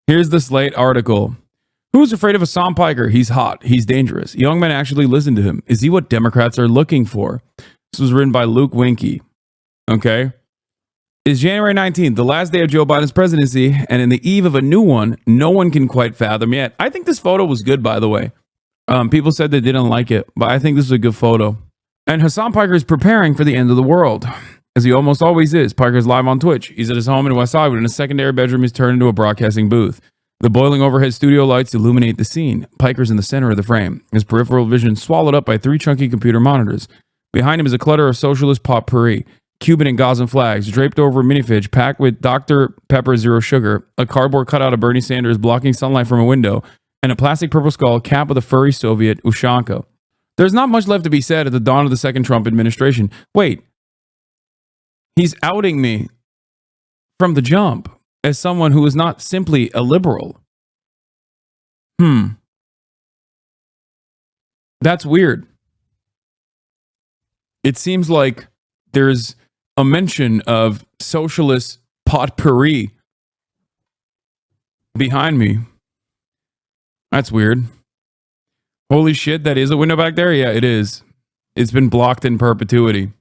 Here's the Slate article. Who's afraid of Hasan Piker? He's hot. He's dangerous. Young men actually listen to him. Is he what Democrats are looking for? This was written by Luke Winkie. Okay. It's January 19th, the last day of Joe Biden's presidency, and in the eve of a new one, no one can quite fathom yet. I think this photo was good, by the way. People said they didn't like it, but I think this is a good photo. And Hasan Piker is preparing for the end of the world, as he almost always is. Piker's live on Twitch. He's at his home in West Hollywood, and his secondary bedroom is turned into a broadcasting booth. The boiling overhead studio lights illuminate the scene. Piker's in the center of the frame, his peripheral vision swallowed up by 3 chunky computer monitors. Behind him is a clutter of socialist potpourri, Cuban and Gazan flags draped over a minifridge packed with Dr. Pepper Zero Sugar, a cardboard cutout of Bernie Sanders blocking sunlight from a window, and a plastic purple skull capped with a furry Soviet Ushanka. There's not much left to be said at the dawn of the second Trump administration. Wait, he's outing me from the jump as someone who is not simply a liberal. That's weird. It seems like there's a mention of socialist potpourri behind me. That's weird. Holy shit, that is a window back there? Yeah, it is. It's been blocked in perpetuity.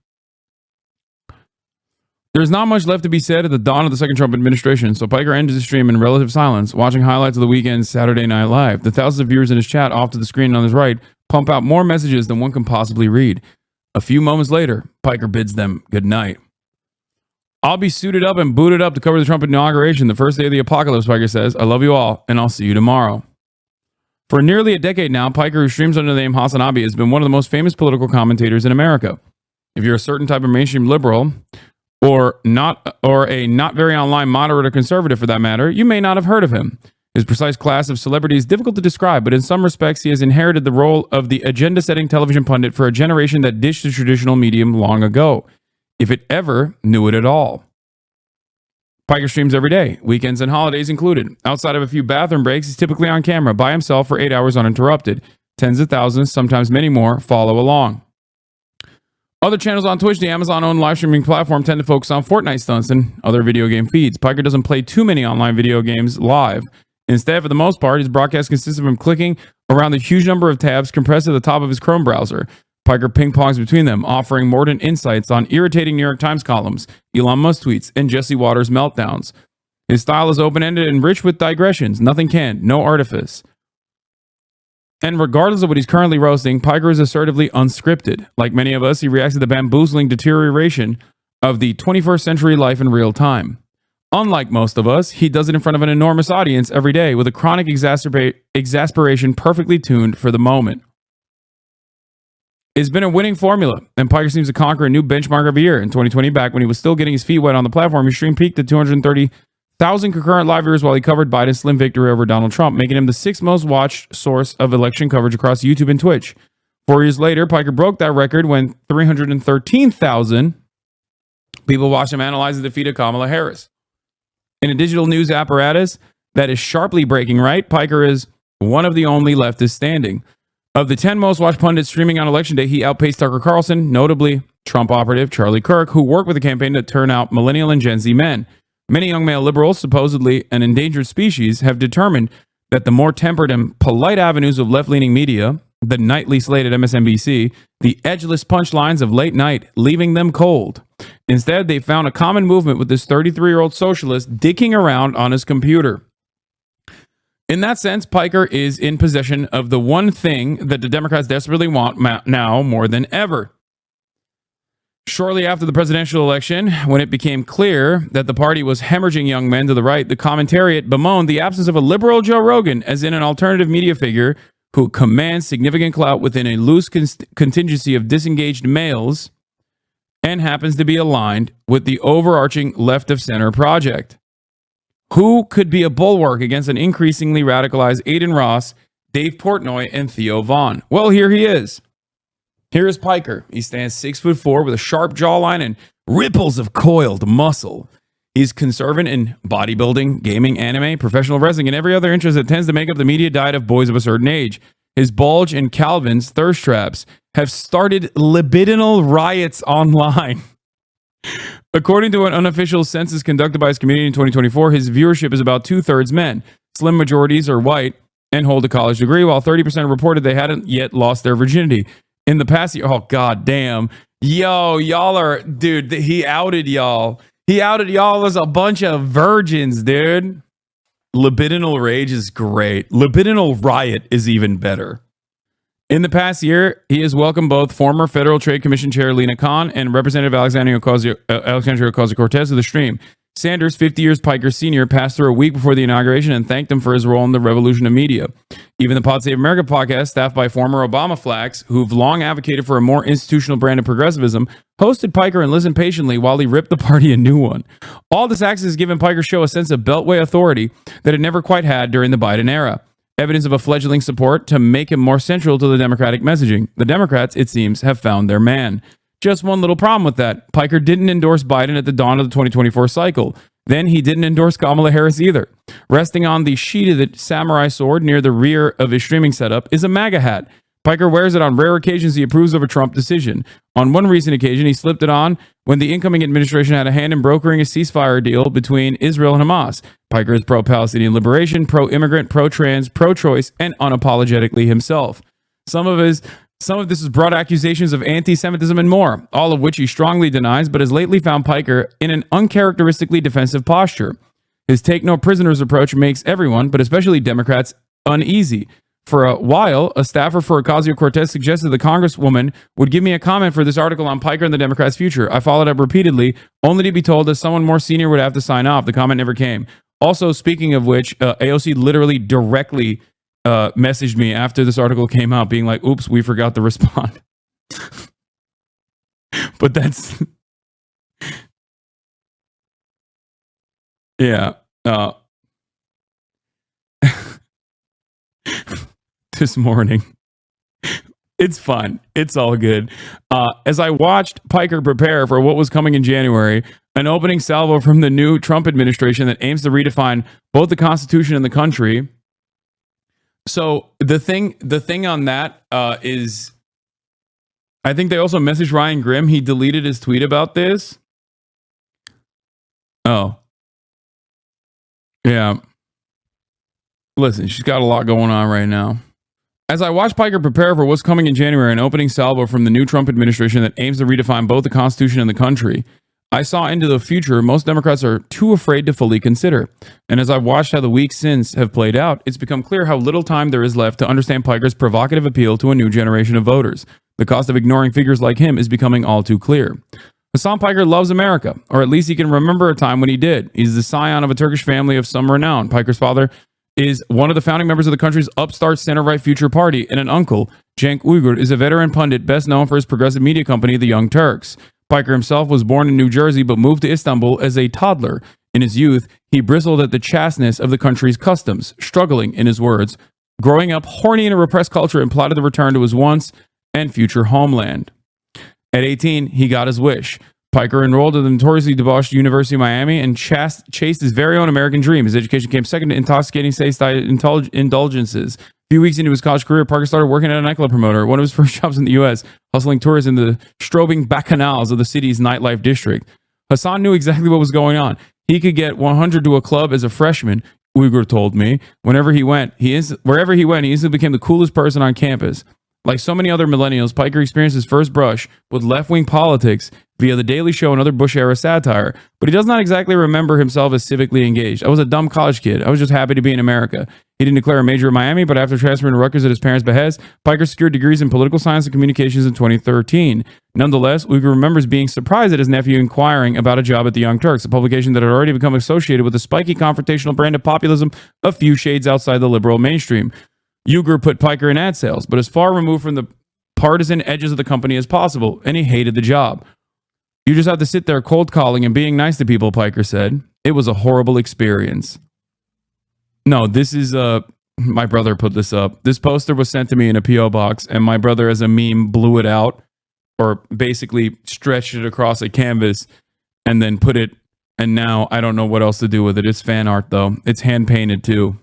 There's not much left to be said at the dawn of the second Trump administration, so Piker ends his stream in relative silence, watching highlights of the weekend's Saturday Night Live. The thousands of viewers in his chat off to the screen on his right pump out more messages than one can possibly read. A few moments later, Piker bids them good night. I'll be suited up and booted up to cover the Trump inauguration, the first day of the apocalypse, Piker says. I love you all, and I'll see you tomorrow. For nearly a decade now, Piker, who streams under the name Hasan Abi, has been one of the most famous political commentators in America. If you're a certain type of mainstream liberal, or a not very online moderate or conservative for that matter, you may not have heard of him. His precise class of celebrity is difficult to describe, but in some respects he has inherited the role of the agenda-setting television pundit for a generation that ditched the traditional medium long ago, if it ever knew it at all. Piker streams every day, weekends and holidays included. Outside of a few bathroom breaks, he's typically on camera by himself for 8 hours uninterrupted. Tens of thousands, sometimes many more, follow along. Other channels on Twitch, the Amazon-owned live streaming platform, tend to focus on Fortnite stunts and other video game feeds. Piker doesn't play too many online video games live. Instead, for the most part, his broadcast consists of him clicking around the huge number of tabs compressed at the top of his Chrome browser. Piker ping-pongs between them, offering mordant insights on irritating New York Times columns, Elon Musk tweets, and Jesse Waters' meltdowns. His style is open-ended and rich with digressions, nothing canned, no artifice. And regardless of what he's currently roasting, Piker is assertively unscripted. Like many of us, he reacts to the bamboozling deterioration of the 21st century life in real time. Unlike most of us, he does it in front of an enormous audience every day with a chronic exasperation perfectly tuned for the moment. It's been a winning formula, and Piker seems to conquer a new benchmark every year. In 2020, back when he was still getting his feet wet on the platform, his stream peaked at 230,000 concurrent live viewers while he covered Biden's slim victory over Donald Trump, making him the 6th most watched source of election coverage across YouTube and Twitch. 4 years later, Piker broke that record when 313,000 people watched him analyze the defeat of Kamala Harris. In a digital news apparatus that is sharply breaking right, Piker is one of the only leftists standing. Of the 10 most watched pundits streaming on Election Day, he outpaced Tucker Carlson, notably Trump operative Charlie Kirk, who worked with the campaign to turn out millennial and Gen Z men. Many young male liberals, supposedly an endangered species, have determined that the more tempered and polite avenues of left-leaning media, the nightly slate at MSNBC, the edgeless punchlines of late night, leaving them cold. Instead, they found a common movement with this 33-year-old socialist dicking around on his computer. In that sense, Piker is in possession of the one thing that the Democrats desperately want now more than ever. Shortly after the presidential election, when it became clear that the party was hemorrhaging young men to the right, the commentariat bemoaned the absence of a liberal Joe Rogan, as in an alternative media figure who commands significant clout within a loose contingency of disengaged males and happens to be aligned with the overarching left-of-center project. Who could be a bulwark against an increasingly radicalized Aiden Ross, Dave Portnoy, and Theo Vaughn? Well, here he is. Here is Piker. He stands 6'4" with a sharp jawline and ripples of coiled muscle. He's conservative in bodybuilding, gaming, anime, professional wrestling, and every other interest that tends to make up the media diet of boys of a certain age. His bulge and Calvin's thirst traps have started libidinal riots online. According to an unofficial census conducted by his community in 2024, his viewership is about 2/3 men. Slim majorities are white and hold a college degree, while 30% reported they hadn't yet lost their virginity. In the past year, oh, god damn. Yo, y'all are, dude, he outed y'all. He outed y'all as a bunch of virgins, dude. Libidinal rage is great. Libidinal riot is even better. In the past year, he has welcomed both former Federal Trade Commission Chair Lena Khan and Representative Alexandria Ocasio-Cortez to the stream. Sanders, 50 years Piker Sr., passed through a week before the inauguration and thanked him for his role in the revolution of media. Even the Pod Save America podcast, staffed by former Obama flacks who've long advocated for a more institutional brand of progressivism, hosted Piker and listened patiently while he ripped the party a new one. All this access has given Piker's show a sense of beltway authority that it never quite had during the Biden era. Evidence of a fledgling support to make him more central to the Democratic messaging. The Democrats, it seems, have found their man. Just one little problem with that. Piker didn't endorse Biden at the dawn of the 2024 cycle. Then he didn't endorse Kamala Harris either. Resting on the sheathed samurai sword near the rear of his streaming setup is a MAGA hat. Piker wears it on rare occasions he approves of a Trump decision. On one recent occasion, he slipped it on when the incoming administration had a hand in brokering a ceasefire deal between Israel and Hamas. Piker is pro-Palestinian liberation, pro-immigrant, pro-trans, pro-choice, and unapologetically himself. Some of this has brought accusations of anti-Semitism and more, all of which he strongly denies, but has lately found Piker in an uncharacteristically defensive posture. His take-no-prisoners approach makes everyone, but especially Democrats, uneasy. For a while, a staffer for Ocasio-Cortez suggested the Congresswoman would give me a comment for this article on Piker and the Democrats' future. I followed up repeatedly, only to be told that someone more senior would have to sign off. The comment never came. Also, speaking of which, AOC literally directly messaged me after this article came out being like, oops, we forgot to respond. But that's... yeah. This morning. It's fun. It's all good. As I watched Piker prepare for what was coming in January, an opening salvo from the new Trump administration that aims to redefine both the Constitution and the country. So the thing on that is, I think they also messaged Ryan Grimm. He deleted his tweet about this. Oh. Yeah. Listen, she's got a lot going on right now. As I watch Piker prepare for what's coming in January, an opening salvo from the new Trump administration that aims to redefine both the Constitution and the country, I saw into the future most Democrats are too afraid to fully consider. And as I've watched how the weeks since have played out, it's become clear how little time there is left to understand Piker's provocative appeal to a new generation of voters. The cost of ignoring figures like him is becoming all too clear. Hasan Piker loves America, or at least he can remember a time when he did. He's the scion of a Turkish family of some renown. Piker's father is one of the founding members of the country's upstart center-right Future Party, and an uncle, Cenk Uygur, is a veteran pundit best known for his progressive media company, The Young Turks. Piker himself was born in New Jersey but moved to Istanbul as a toddler. In his youth, he bristled at the chasteness of the country's customs, struggling, in his words, growing up horny in a repressed culture and plotted to return to his once and future homeland. At 18, he got his wish. Piker enrolled at the notoriously debauched University of Miami and chased his very own American dream. His education came second to intoxicating taste indulgences. A few weeks into his college career, Piker started working at a nightclub promoter, one of his first jobs in the U.S., hustling tourists in the strobing bacchanals of the city's nightlife district. Hasan knew exactly what was going on. He could get 100 to a club as a freshman, Uygur told me. Wherever he went, he instantly became the coolest person on campus. Like so many other millennials, Piker experienced his first brush with left-wing politics via The Daily Show and other Bush-era satire, but he does not exactly remember himself as civically engaged. I was a dumb college kid. I was just happy to be in America. He didn't declare a major in Miami, but after transferring to Rutgers at his parents' behest, Piker secured degrees in political science and communications in 2013. Nonetheless, Uygur remembers being surprised at his nephew inquiring about a job at The Young Turks, a publication that had already become associated with the spiky confrontational brand of populism a few shades outside the liberal mainstream. Uygur put Piker in ad sales, but as far removed from the partisan edges of the company as possible, and he hated the job. You just have to sit there cold calling and being nice to people, Piker said. It was a horrible experience. No, this is my brother put this up. This poster was sent to me in a P.O. box, and my brother, as a meme, blew it out, or basically stretched it across a canvas and then put it, and now I don't know what else to do with it. It's fan art, though. It's hand painted, too.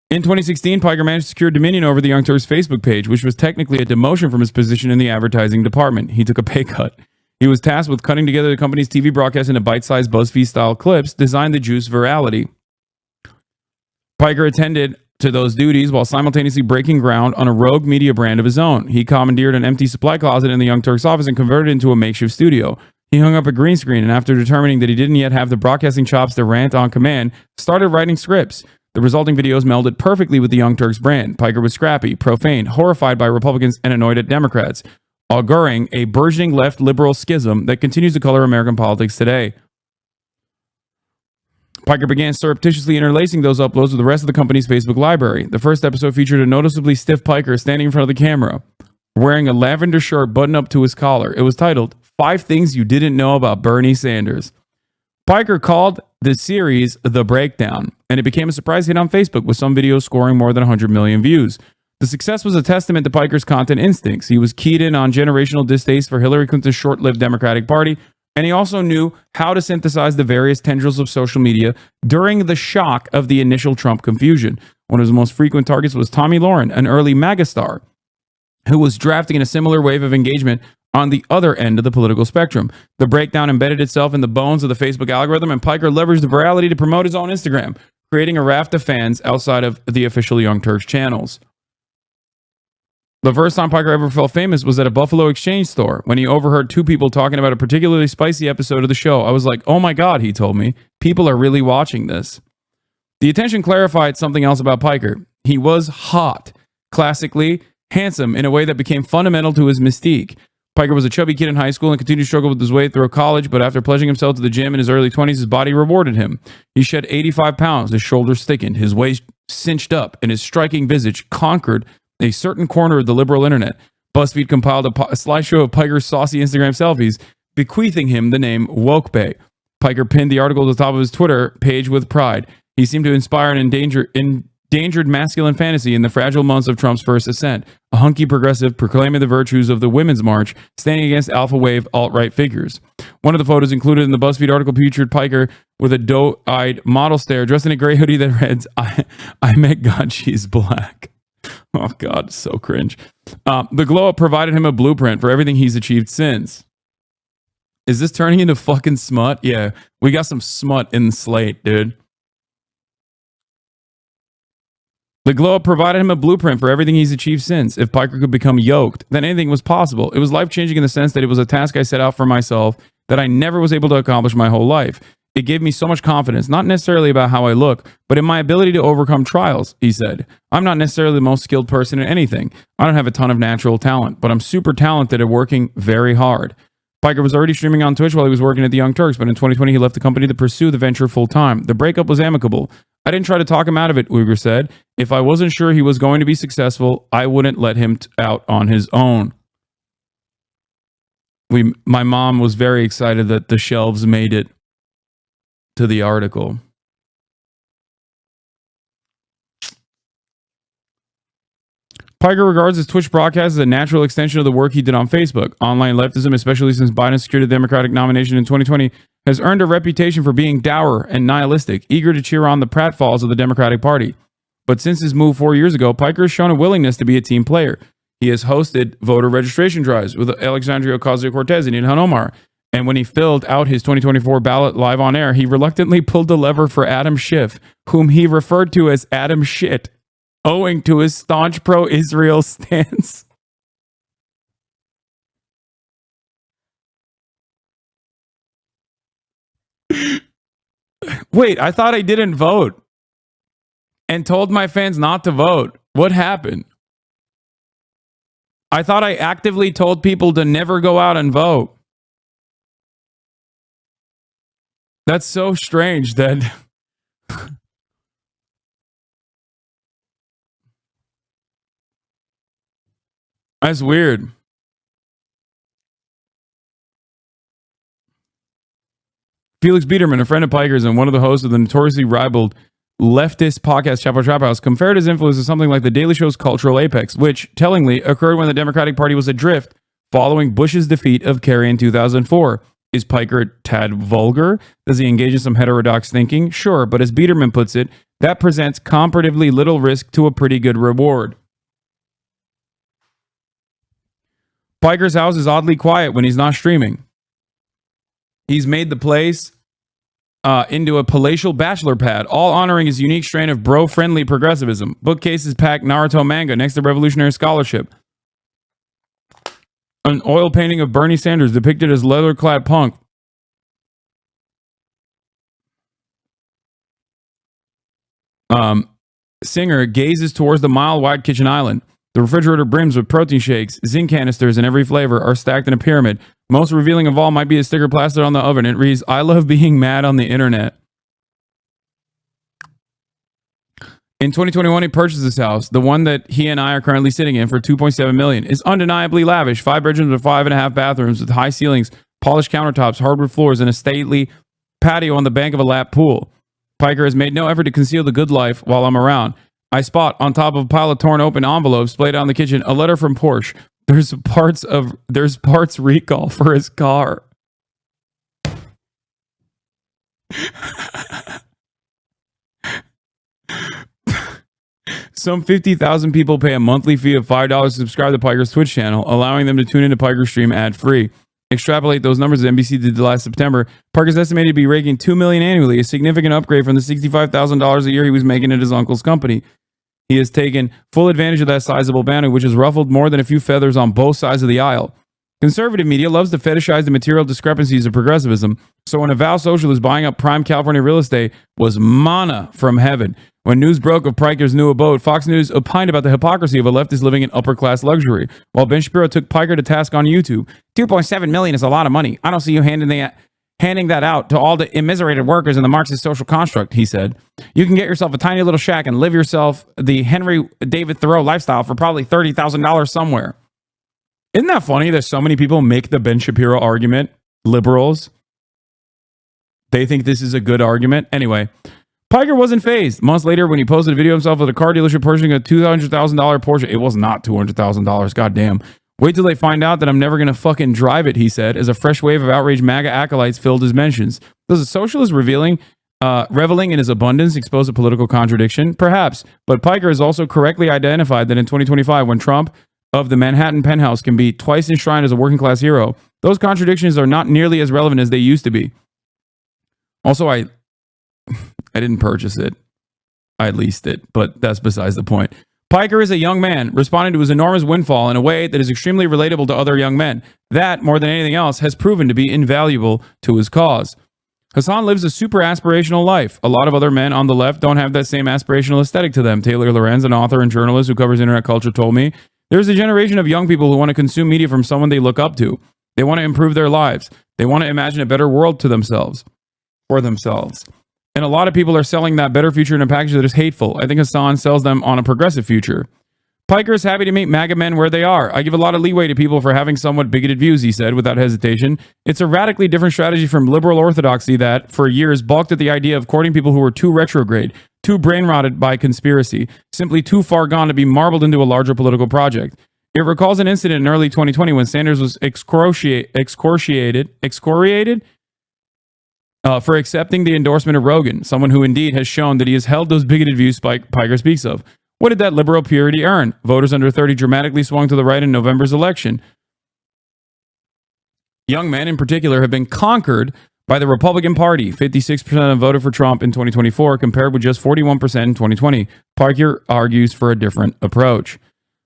In 2016, Piker managed to secure dominion over the Young Turks Facebook page, which was technically a demotion from his position in the advertising department. He took a pay cut. He was tasked with cutting together the company's TV broadcast into bite-sized BuzzFeed-style clips designed to juice virality. Piker attended to those duties while simultaneously breaking ground on a rogue media brand of his own. He commandeered an empty supply closet in the Young Turks office and converted it into a makeshift studio. He hung up a green screen and, after determining that he didn't yet have the broadcasting chops to rant on command, started writing scripts. The resulting videos melded perfectly with the Young Turks brand. Piker was scrappy, profane, horrified by Republicans, and annoyed at Democrats, auguring a burgeoning left-liberal schism that continues to color American politics today. Piker began surreptitiously interlacing those uploads with the rest of the company's Facebook library. The first episode featured a noticeably stiff Piker standing in front of the camera, wearing a lavender shirt buttoned up to his collar. It was titled, 5 Things You Didn't Know About Bernie Sanders. Piker called the series The Breakdown, and it became a surprise hit on Facebook, with some videos scoring more than 100 million views. The success was a testament to Piker's content instincts. He was keyed in on generational distaste for Hillary Clinton's short-lived Democratic Party, and he also knew how to synthesize the various tendrils of social media during the shock of the initial Trump confusion. One of his most frequent targets was Tommy Lauren, an early MAGA star, who was drafting in a similar wave of engagement on the other end of the political spectrum. The breakdown embedded itself in the bones of the Facebook algorithm, and Piker leveraged the virality to promote his own Instagram, creating a raft of fans outside of the official Young Turks channels. The first time Piker ever felt famous was at a Buffalo Exchange store when he overheard 2 people talking about a particularly spicy episode of the show. I was like, oh my God, he told me. People are really watching this. The attention clarified something else about Piker. He was hot, classically handsome in a way that became fundamental to his mystique. Piker was a chubby kid in high school and continued to struggle with his way through college, but after pledging himself to the gym in his early 20s, his body rewarded him. He shed 85 pounds, his shoulders thickened, his waist cinched up, and his striking visage conquered a certain corner of the liberal internet. BuzzFeed compiled a slideshow of Piker's saucy Instagram selfies, bequeathing him the name Wokebay. Piker pinned the article at the top of his Twitter page with pride. He seemed to inspire an endangered masculine fantasy in the fragile months of Trump's first ascent, a hunky progressive proclaiming the virtues of the Women's March, standing against alpha wave alt-right figures. One of the photos included in the BuzzFeed article featured Piker with a doe-eyed model stare, dressed in a gray hoodie that reads, I met God, she's black. Oh God, so cringe. The glow-up provided him a blueprint for everything he's achieved since. Is this turning into fucking smut? Yeah, we got some smut in the Slate, dude. The glow-up provided him a blueprint for everything he's achieved since. If Piker could become yoked, then anything was possible. It was life-changing in the sense that it was a task I set out for myself that I never was able to accomplish my whole life. It gave me so much confidence, not necessarily about how I look, but in my ability to overcome trials, he said. I'm not necessarily the most skilled person in anything. I don't have a ton of natural talent, but I'm super talented at working very hard. Piker was already streaming on Twitch while he was working at the Young Turks, but in 2020 he left the company to pursue the venture full-time. The breakup was amicable. I didn't try to talk him out of it, Uyghur said. If I wasn't sure he was going to be successful, I wouldn't let him out on his own. My mom was very excited that the shelves made it to the article. Piker regards his Twitch broadcast as a natural extension of the work he did on Facebook. Online leftism, especially since Biden secured the Democratic nomination in 2020, has earned a reputation for being dour and nihilistic, eager to cheer on the pratfalls of the Democratic Party. But since his move 4 years ago, Piker has shown a willingness to be a team player. He has hosted voter registration drives with Alexandria Ocasio-Cortez and Ilhan Omar. And when he filled out his 2024 ballot live on air, he reluctantly pulled the lever for Adam Schiff, whom he referred to as Adam Shit, owing to his staunch pro-Israel stance. Wait, I thought I didn't vote and told my fans not to vote. What happened? I thought I actively told people to never go out and vote. That's so strange that... That's weird. Felix Biederman, a friend of Piker's and one of the hosts of the notoriously ribald leftist podcast Chapo Trap House, compared his influence to something like The Daily Show's cultural apex, which, tellingly, occurred when the Democratic Party was adrift following Bush's defeat of Kerry in 2004. Is Piker a tad vulgar? Does he engage in some heterodox thinking? Sure, but as Biederman puts it, that presents comparatively little risk to a pretty good reward. Piker's house is oddly quiet when he's not streaming. He's made the place into a palatial bachelor pad, all honoring his unique strain of bro-friendly progressivism. Bookcases pack Naruto manga next to revolutionary scholarship. An oil painting of Bernie Sanders depicted as leather-clad punk. Singer gazes towards the mile-wide kitchen island. The refrigerator brims with protein shakes. Zinc canisters in every flavor are stacked in a pyramid. Most revealing of all might be a sticker plastered on the oven. It reads, "I love being mad on the internet." In 2021, he purchased this house, the one that he and I are currently sitting in, for $2.7 million. It's undeniably lavish. 5 bedrooms with 5.5 bathrooms with high ceilings, polished countertops, hardwood floors, and a stately patio on the bank of a lap pool. Piker has made no effort to conceal the good life while I'm around. I spot, on top of a pile of torn open envelopes splayed out in the kitchen, a letter from Porsche. There's parts recall for his car. Some 50,000 people pay a monthly fee of $5 to subscribe to Piker's Twitch channel, allowing them to tune into Piker's stream ad-free. Extrapolate those numbers as NBC did last September. Piker's estimated to be raking $2 million annually, a significant upgrade from the $65,000 a year he was making at his uncle's company. He has taken full advantage of that sizable bounty, which has ruffled more than a few feathers on both sides of the aisle. Conservative media loves to fetishize the material discrepancies of progressivism, so when a vow socialist buying up prime California real estate was manna from heaven. When news broke of Piker's new abode, Fox News opined about the hypocrisy of a leftist living in upper-class luxury, while Ben Shapiro took Piker to task on YouTube. $2.7 million is a lot of money. I don't see you handing that out to all the immiserated workers in the Marxist social construct, he said. You can get yourself a tiny little shack and live yourself the Henry David Thoreau lifestyle for probably $30,000 somewhere. Isn't that funny that so many people make the Ben Shapiro argument? Liberals. They think this is a good argument. Anyway, Piker wasn't fazed. Months later, when he posted a video of himself at a car dealership purchasing a $200,000 Porsche, it was not $200,000. Goddamn. Wait till they find out that I'm never going to fucking drive it, he said, as a fresh wave of outraged MAGA acolytes filled his mentions. Does a socialist reveling in his abundance expose a political contradiction? Perhaps. But Piker has also correctly identified that in 2025, when Trump of the Manhattan penthouse can be twice enshrined as a working class hero, those contradictions are not nearly as relevant as they used to be. Also, I didn't purchase it. I leased it, but that's besides the point. Piker is a young man responding to his enormous windfall in a way that is extremely relatable to other young men. That, more than anything else, has proven to be invaluable to his cause. Hasan lives a super aspirational life. A lot of other men on the left don't have that same aspirational aesthetic to them. Taylor Lorenz, an author and journalist who covers internet culture, told me, there's a generation of young people who want to consume media from someone they look up to. They want to improve their lives. They want to imagine a better world for themselves. And a lot of people are selling that better future in a package that is hateful. I think Hasan sells them on a progressive future. Piker is happy to meet MAGA men where they are. I give a lot of leeway to people for having somewhat bigoted views, he said, without hesitation. It's a radically different strategy from liberal orthodoxy that, for years, balked at the idea of courting people who were too retrograde, too brain-rotted by conspiracy, simply too far gone to be marbled into a larger political project. It recalls an incident in early 2020 when Sanders was excoriated for accepting the endorsement of Rogan, someone who indeed has shown that he has held those bigoted views Piker speaks of. What did that liberal purity earn? Voters under 30 dramatically swung to the right in November's election. Young men in particular have been conquered by the Republican Party. 56% of them voted for Trump in 2024 compared with just 41% in 2020. Piker argues for a different approach.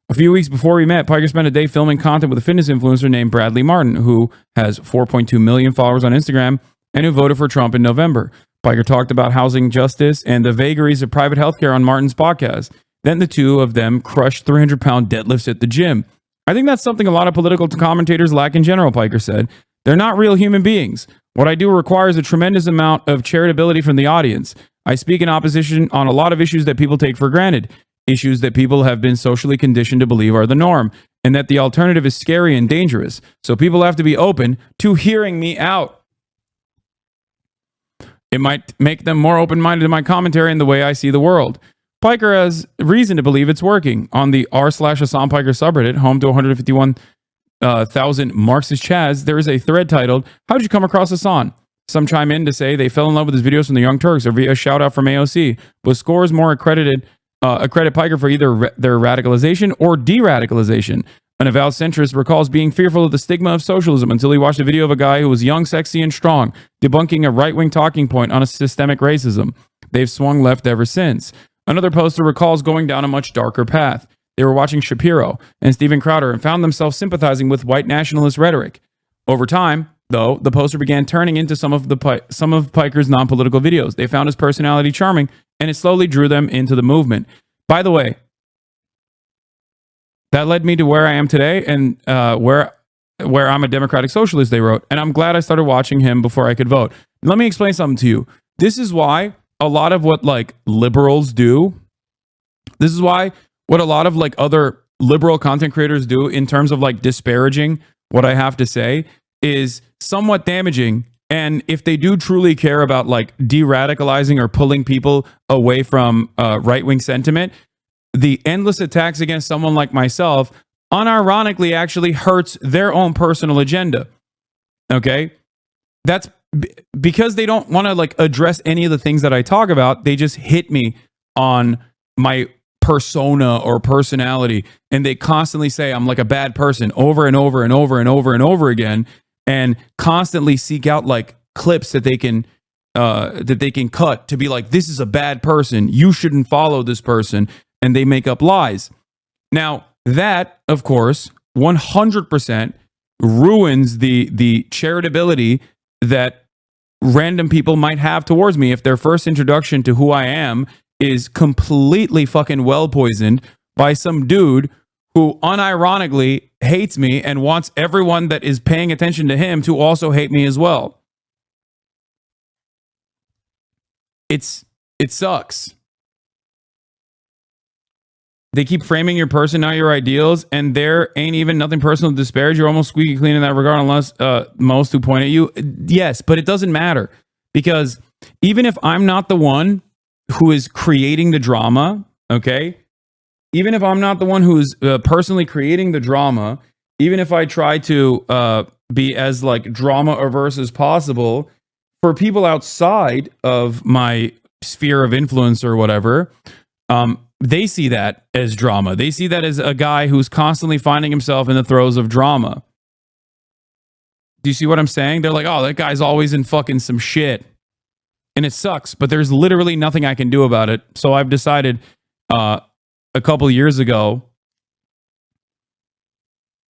A few weeks before we met, Piker spent a day filming content with a fitness influencer named Bradley Martin, who has 4.2 million followers on Instagram and who voted for Trump in November. Piker talked about housing justice and the vagaries of private healthcare on Martin's podcast. Then the two of them crushed 300-pound deadlifts at the gym. I think that's something a lot of political commentators lack in general, Piker said. They're not real human beings. What I do requires a tremendous amount of charitability from the audience. I speak in opposition on a lot of issues that people take for granted, issues that people have been socially conditioned to believe are the norm, and that the alternative is scary and dangerous. So people have to be open to hearing me out. It might make them more open-minded in my commentary and the way I see the world. Piker has reason to believe it's working. On the r/Hasan Piker subreddit, home to 151 thousand Marxist Chaz, there is a thread titled, "How'd you come across Hasan?" Some chime in to say they fell in love with his videos from the Young Turks or via a shout out from AOC, with scores more accredit Piker for either their radicalization or de-radicalization. An avowed centrist recalls being fearful of the stigma of socialism until he watched a video of a guy who was young, sexy, and strong, debunking a right-wing talking point on a systemic racism. They've swung left ever since. Another poster recalls going down a much darker path. They were watching Shapiro and Steven Crowder and found themselves sympathizing with white nationalist rhetoric. Over time, though, the poster began turning into some of Piker's non-political videos. They found his personality charming, and it slowly drew them into the movement. By the way, that led me to where I am today, and where I'm a democratic socialist, they wrote. And I'm glad I started watching him before I could vote. Let me explain something to you. This is why a lot of what like liberals do, this is why what a lot of like other liberal content creators do in terms of like disparaging what I have to say is somewhat damaging. And if they do truly care about like de-radicalizing or pulling people away from right-wing sentiment, the endless attacks against someone like myself unironically actually hurts their own personal agenda. Okay? That's because they don't want to like address any of the things that I talk about. They just hit me on my persona or personality, and they constantly say I'm like a bad person over and over and over and over and over again, and constantly seek out like clips that they can cut to be like, this is a bad person, you shouldn't follow this person, and they make up lies. Now that, of course, 100% ruins the charitability that random people might have towards me if their first introduction to who I am is completely fucking well poisoned by some dude who unironically hates me and wants everyone that is paying attention to him to also hate me as well. It sucks. They keep framing your person, not your ideals, and there ain't even nothing personal to disparage. You're almost squeaky clean in that regard, unless most who point at you. Yes, but it doesn't matter, because even if I'm not the one who is creating the drama, okay? Even if I'm not the one who's personally creating the drama, even if I try to be as like drama averse as possible, for people outside of my sphere of influence or whatever, they see that as drama. They see that as a guy who's constantly finding himself in the throes of drama. Do you see what I'm saying? They're like, oh, that guy's always in fucking some shit. And it sucks, but there's literally nothing I can do about it. So I've decided a couple years ago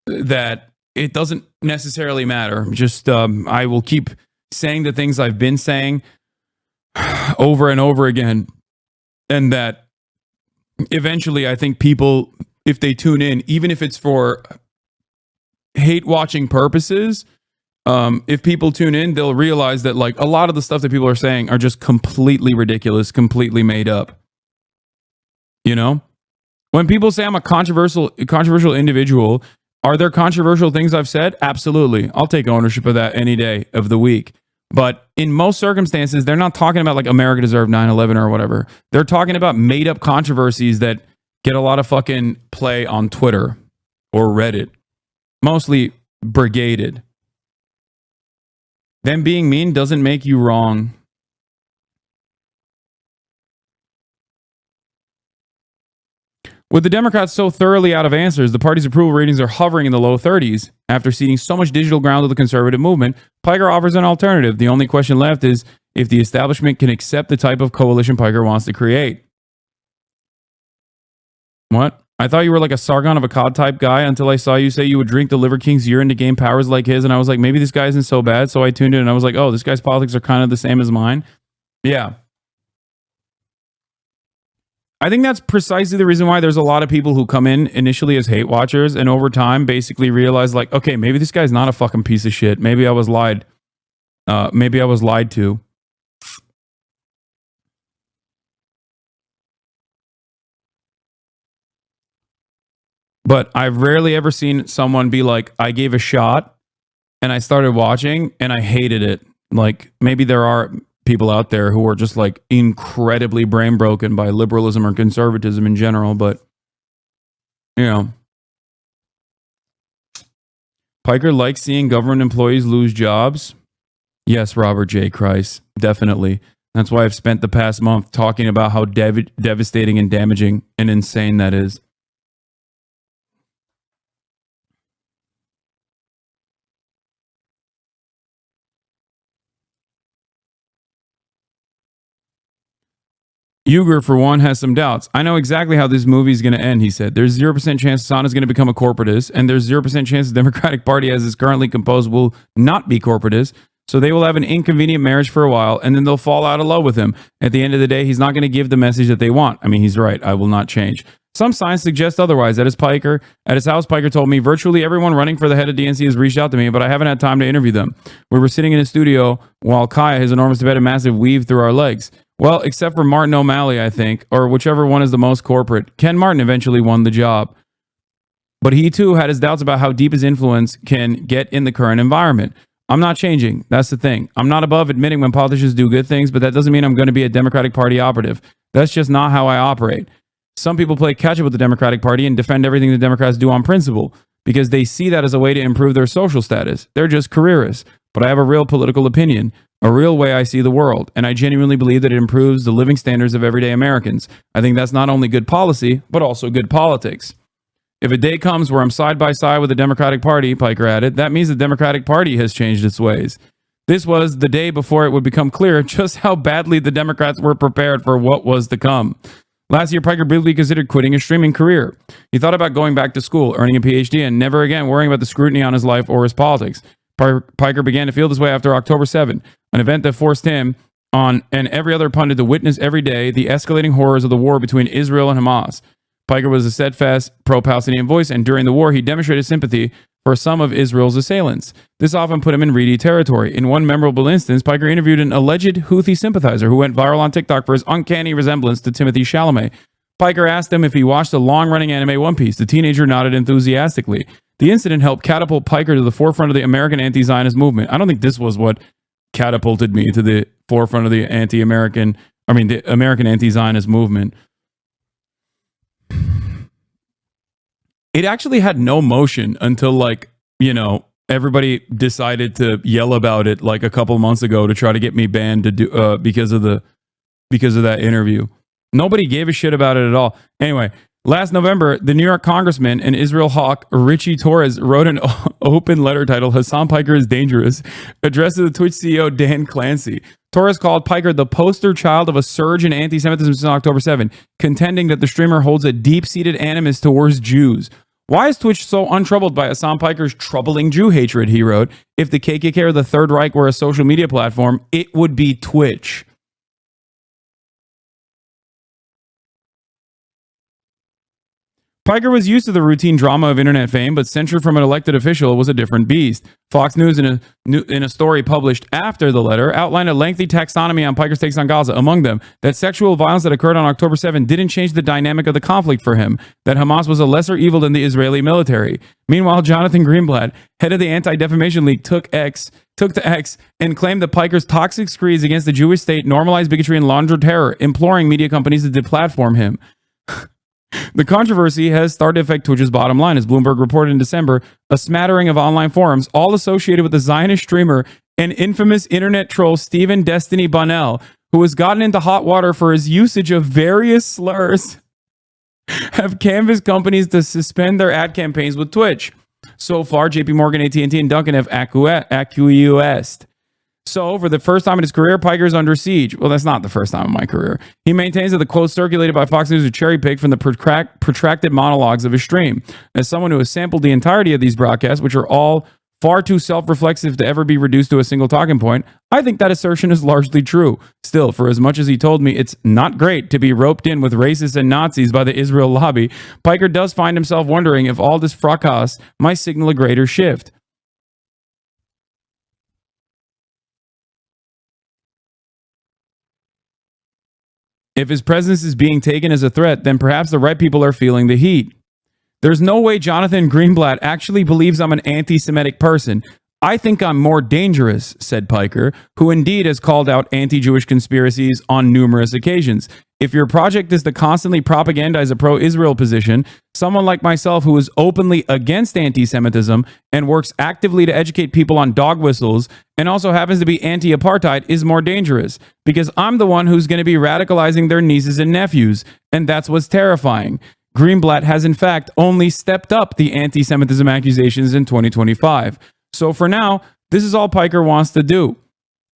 that it doesn't necessarily matter. Just I will keep saying the things I've been saying over and over again. And that eventually I think people, if they tune in, even if it's for hate watching purposes, if people tune in, they'll realize that like a lot of the stuff that people are saying are just completely ridiculous, completely made up. You know, when people say I'm a controversial individual, are there controversial things I've said? Absolutely. I'll take ownership of that any day of the week. But in most circumstances, they're not talking about like America deserved 9/11 or whatever. They're talking about made up controversies that get a lot of fucking play on Twitter or Reddit, mostly brigaded. Them being mean doesn't make you wrong. With the Democrats so thoroughly out of answers, the party's approval ratings are hovering in the low 30s. After ceding so much digital ground to the conservative movement, Piker offers an alternative. The only question left is if the establishment can accept the type of coalition Piker wants to create. What? I thought you were like a Sargon of Akkad type guy until I saw you say you would drink the Liver King's urine to gain powers like his, and I was like, maybe this guy isn't so bad, so I tuned in and I was like, oh, this guy's politics are kind of the same as mine. Yeah. I think that's precisely the reason why there's a lot of people who come in initially as hate watchers and over time basically realize like, okay, maybe this guy's not a fucking piece of shit. Maybe I was lied. Maybe I was lied to. But I've rarely ever seen someone be like, I gave a shot and I started watching and I hated it. Like maybe there are people out there who are just like incredibly brain broken by liberalism or conservatism in general. But, you know, Piker likes seeing government employees lose jobs. Yes, Robert J. Christ, definitely. That's why I've spent the past month talking about how devastating and damaging and insane that is. Uyghur, for one, has some doubts. I know exactly how this movie is going to end, he said. There's 0% chance Hasan is going to become a corporatist, and there's 0% chance the Democratic Party, as is currently composed, will not be corporatist. So they will have an inconvenient marriage for a while, and then they'll fall out of love with him. At the end of the day, he's not going to give the message that they want. I mean, he's right. I will not change. Some signs suggest otherwise. At his house, Piker told me virtually everyone running for the head of DNC has reached out to me, but I haven't had time to interview them. We were sitting in a studio while Kaya, his enormous Tibetan massive, weaved through our legs. Well, except for Martin O'Malley, I think, or whichever one is the most corporate. Ken Martin eventually won the job. But he too had his doubts about how deep his influence can get in the current environment. I'm not changing. That's the thing. I'm not above admitting when politicians do good things, but that doesn't mean I'm going to be a Democratic Party operative. That's just not how I operate. Some people play catch up with the Democratic Party and defend everything the Democrats do on principle because they see that as a way to improve their social status. They're just careerists. But I have a real political opinion, a real way I see the world, and I genuinely believe that it improves the living standards of everyday Americans. I think that's not only good policy, but also good politics. If a day comes where I'm side by side with the Democratic Party, Piker added, that means the Democratic Party has changed its ways. This was the day before it would become clear just how badly the Democrats were prepared for what was to come. Last year, Piker briefly considered quitting his streaming career. He thought about going back to school, earning a PhD, and never again worrying about the scrutiny on his life or his politics. Piker began to feel this way after October 7, an event that forced him on and every other pundit to witness every day the escalating horrors of the war between Israel and Hamas. Piker was a steadfast pro-Palestinian voice, and during the war, he demonstrated sympathy for some of Israel's assailants. This often put him in reedy territory. In one memorable instance, Piker interviewed an alleged Houthi sympathizer who went viral on TikTok for his uncanny resemblance to Timothée Chalamet. Piker asked him if he watched the long-running anime One Piece. The teenager nodded enthusiastically. The incident helped catapult Piker to the forefront of the American anti-Zionist movement. I don't think this was what catapulted me to the forefront of the the American anti-Zionist movement. It actually had no motion until everybody decided to yell about it like a couple months ago to try to get me banned to do because of that interview. Nobody gave a shit about it at all. Anyway, last November, the New York congressman and Israel hawk Richie Torres wrote an open letter titled "Hasan Piker is Dangerous," addressed to the Twitch CEO Dan Clancy. Torres called Piker the poster child of a surge in anti-Semitism since October 7, contending that the streamer holds a deep-seated animus towards Jews. Why is Twitch so untroubled by Hasan Piker's troubling Jew hatred, he wrote. If the KKK or the Third Reich were a social media platform, it would be Twitch. Piker was used to the routine drama of internet fame, but censure from an elected official was a different beast. Fox News, in a story published after the letter, outlined a lengthy taxonomy on Piker's takes on Gaza. Among them, that sexual violence that occurred on October 7 didn't change the dynamic of the conflict for him, that Hamas was a lesser evil than the Israeli military. Meanwhile, Jonathan Greenblatt, head of the Anti-Defamation League, took to X and claimed that Piker's toxic screeds against the Jewish state normalized bigotry and laundered terror, imploring media companies to deplatform him. The controversy has started to affect Twitch's bottom line. As Bloomberg reported in December, a smattering of online forums, all associated with the Zionist streamer and infamous internet troll Stephen Destiny Bunnell, who has gotten into hot water for his usage of various slurs, have canvassed companies to suspend their ad campaigns with Twitch. So far, JP Morgan, AT&T, and Duncan have acquiesced. So, for the first time in his career, Piker is under siege. Well, that's not the first time in my career. He maintains that the quotes circulated by Fox News are cherry-picked from the protracted monologues of his stream. As someone who has sampled the entirety of these broadcasts, which are all far too self-reflexive to ever be reduced to a single talking point, I think that assertion is largely true. Still, for as much as he told me it's not great to be roped in with racists and Nazis by the Israel lobby, Piker does find himself wondering if all this fracas might signal a greater shift. If his presence is being taken as a threat, then perhaps the right people are feeling the heat. There's no way Jonathan Greenblatt actually believes I'm an anti-Semitic person. I think I'm more dangerous, said Piker, who indeed has called out anti-Jewish conspiracies on numerous occasions. If your project is to constantly propagandize a pro-Israel position, someone like myself who is openly against anti-Semitism and works actively to educate people on dog whistles and also happens to be anti-apartheid is more dangerous because I'm the one who's going to be radicalizing their nieces and nephews, and that's what's terrifying. Greenblatt has in fact only stepped up the anti-Semitism accusations in 2025. So for now, this is all Piker wants to do.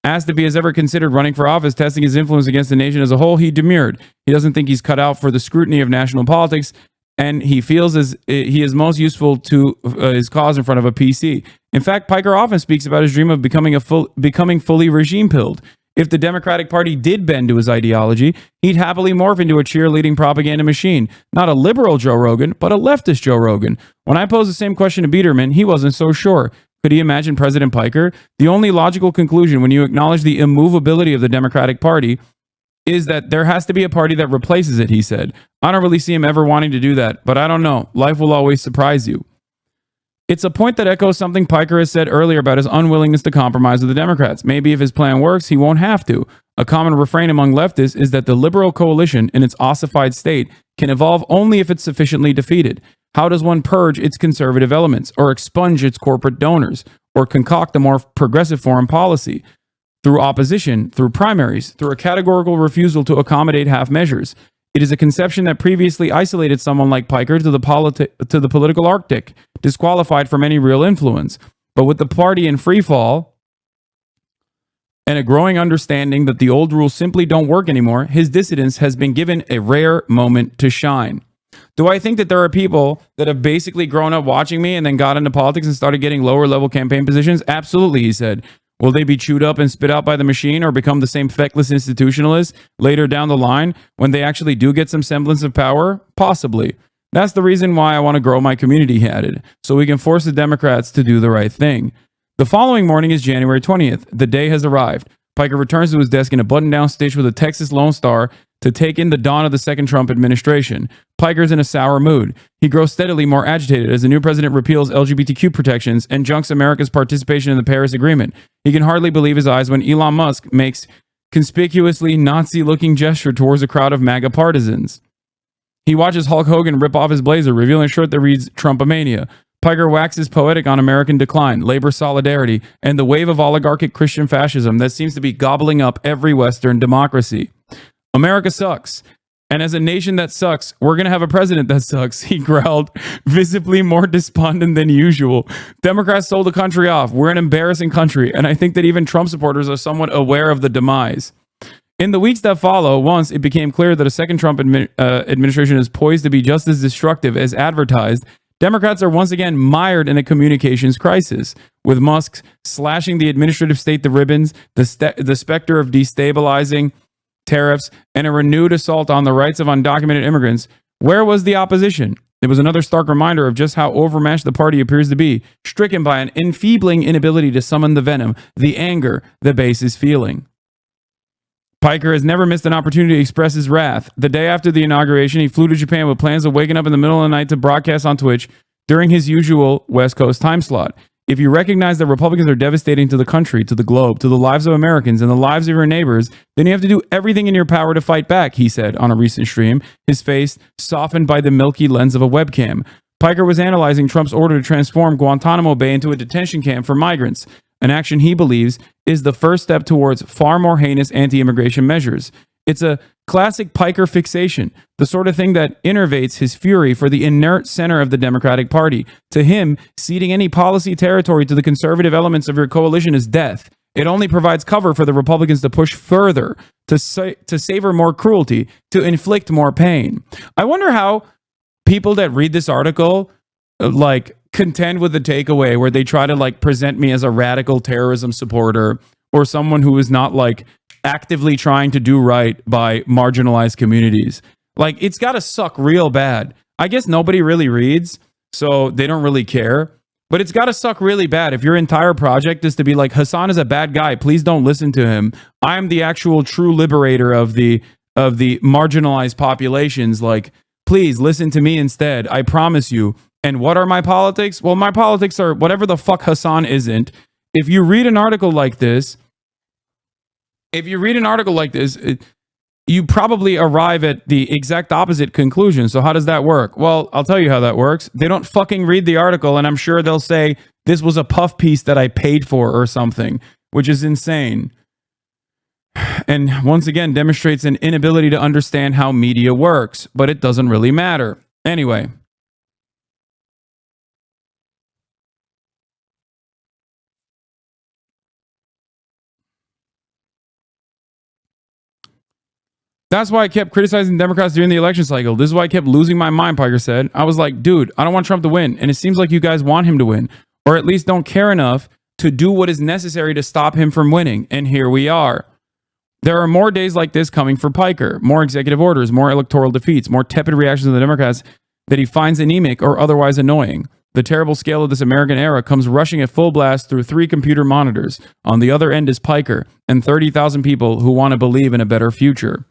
Asked if he has ever considered running for office, testing his influence against the nation as a whole, he demurred. He doesn't think he's cut out for the scrutiny of national politics, and he feels as he is most useful to his cause in front of a PC. In fact, Piker often speaks about his dream of becoming fully regime-pilled. If the Democratic Party did bend to his ideology, he'd happily morph into a cheerleading propaganda machine. Not a liberal Joe Rogan, but a leftist Joe Rogan. When I posed the same question to Biederman, he wasn't so sure. Could he imagine President Piker? The only logical conclusion when you acknowledge the immovability of the Democratic Party is that there has to be a party that replaces it, he said. I don't really see him ever wanting to do that, but I don't know. Life will always surprise you. It's a point that echoes something Piker has said earlier about his unwillingness to compromise with the Democrats. Maybe if his plan works, he won't have to. A common refrain among leftists is that the liberal coalition in its ossified state can evolve only if it's sufficiently defeated. How does one purge its conservative elements, or expunge its corporate donors, or concoct a more progressive foreign policy? Through opposition, through primaries, through a categorical refusal to accommodate half measures. It is a conception that previously isolated someone like Piker to the political Arctic, disqualified from any real influence. But with the party in free fall and a growing understanding that the old rules simply don't work anymore, his dissidence has been given a rare moment to shine. Do I think that there are people that have basically grown up watching me and then got into politics and started getting lower level campaign positions? Absolutely, he said. Will they be chewed up and spit out by the machine or become the same feckless institutionalists later down the line when they actually do get some semblance of power? Possibly. That's the reason why I want to grow my community, he added, so we can force the Democrats to do the right thing. The following morning is January 20th. The day has arrived. Piker returns to his desk in a button-down stitch with a Texas Lone Star to take in the dawn of the second Trump administration. Piker's in a sour mood. He grows steadily more agitated as the new president repeals LGBTQ protections and junks America's participation in the Paris Agreement. He can hardly believe his eyes when Elon Musk makes conspicuously Nazi-looking gesture towards a crowd of MAGA partisans. He watches Hulk Hogan rip off his blazer, revealing a shirt that reads Trumpomania. Piker waxes poetic on American decline, labor solidarity, and the wave of oligarchic Christian fascism that seems to be gobbling up every Western democracy. America sucks. And as a nation that sucks, we're going to have a president that sucks, he growled, visibly more despondent than usual. Democrats sold the country off. We're an embarrassing country. And I think that even Trump supporters are somewhat aware of the demise. In the weeks that follow, once it became clear that a second Trump administration is poised to be just as destructive as advertised, Democrats are once again mired in a communications crisis, with Musk slashing the administrative state to ribbons, the specter of destabilizing tariffs, and a renewed assault on the rights of undocumented immigrants. Where was the opposition? It was another stark reminder of just how overmatched the party appears to be, stricken by an enfeebling inability to summon the venom, the anger the base is feeling. Piker has never missed an opportunity to express his wrath. The day after the inauguration, he flew to Japan with plans of waking up in the middle of the night to broadcast on Twitch during his usual West Coast time slot. If you recognize that Republicans are devastating to the country, to the globe, to the lives of Americans, and the lives of your neighbors, then you have to do everything in your power to fight back, he said on a recent stream, his face softened by the milky lens of a webcam. Piker was analyzing Trump's order to transform Guantanamo Bay into a detention camp for migrants, an action he believes is the first step towards far more heinous anti-immigration measures. It's a classic Piker fixation, the sort of thing that innervates his fury for the inert center of the Democratic Party. To him, ceding any policy territory to the conservative elements of your coalition is death. It only provides cover for the Republicans to push further, to savor more cruelty, to inflict more pain. I wonder how people that read this article, contend with the takeaway where they try to present me as a radical terrorism supporter or someone who is not actively trying to do right by marginalized communities. It's got to suck real bad. I guess nobody really reads, so they don't really care. But it's got to suck really bad if your entire project is to be Hasan is a bad guy. Please don't listen to him. I'm the actual true liberator of the marginalized populations. Please listen to me instead. I promise you. And what are my politics? Well, my politics are whatever the fuck Hasan isn't. If you read an article like this, you probably arrive at the exact opposite conclusion. So how does that work? Well, I'll tell you how that works. They don't fucking read the article, and I'm sure they'll say this was a puff piece that I paid for or something, which is insane. And once again, demonstrates an inability to understand how media works, but it doesn't really matter. Anyway. That's why I kept criticizing Democrats during the election cycle. This is why I kept losing my mind, Piker said. I was like, dude, I don't want Trump to win. And it seems like you guys want him to win, or at least don't care enough to do what is necessary to stop him from winning. And here we are. There are more days like this coming for Piker, more executive orders, more electoral defeats, more tepid reactions of the Democrats that he finds anemic or otherwise annoying. The terrible scale of this American era comes rushing at full blast through 3 computer monitors. On the other end is Piker and 30,000 people who want to believe in a better future.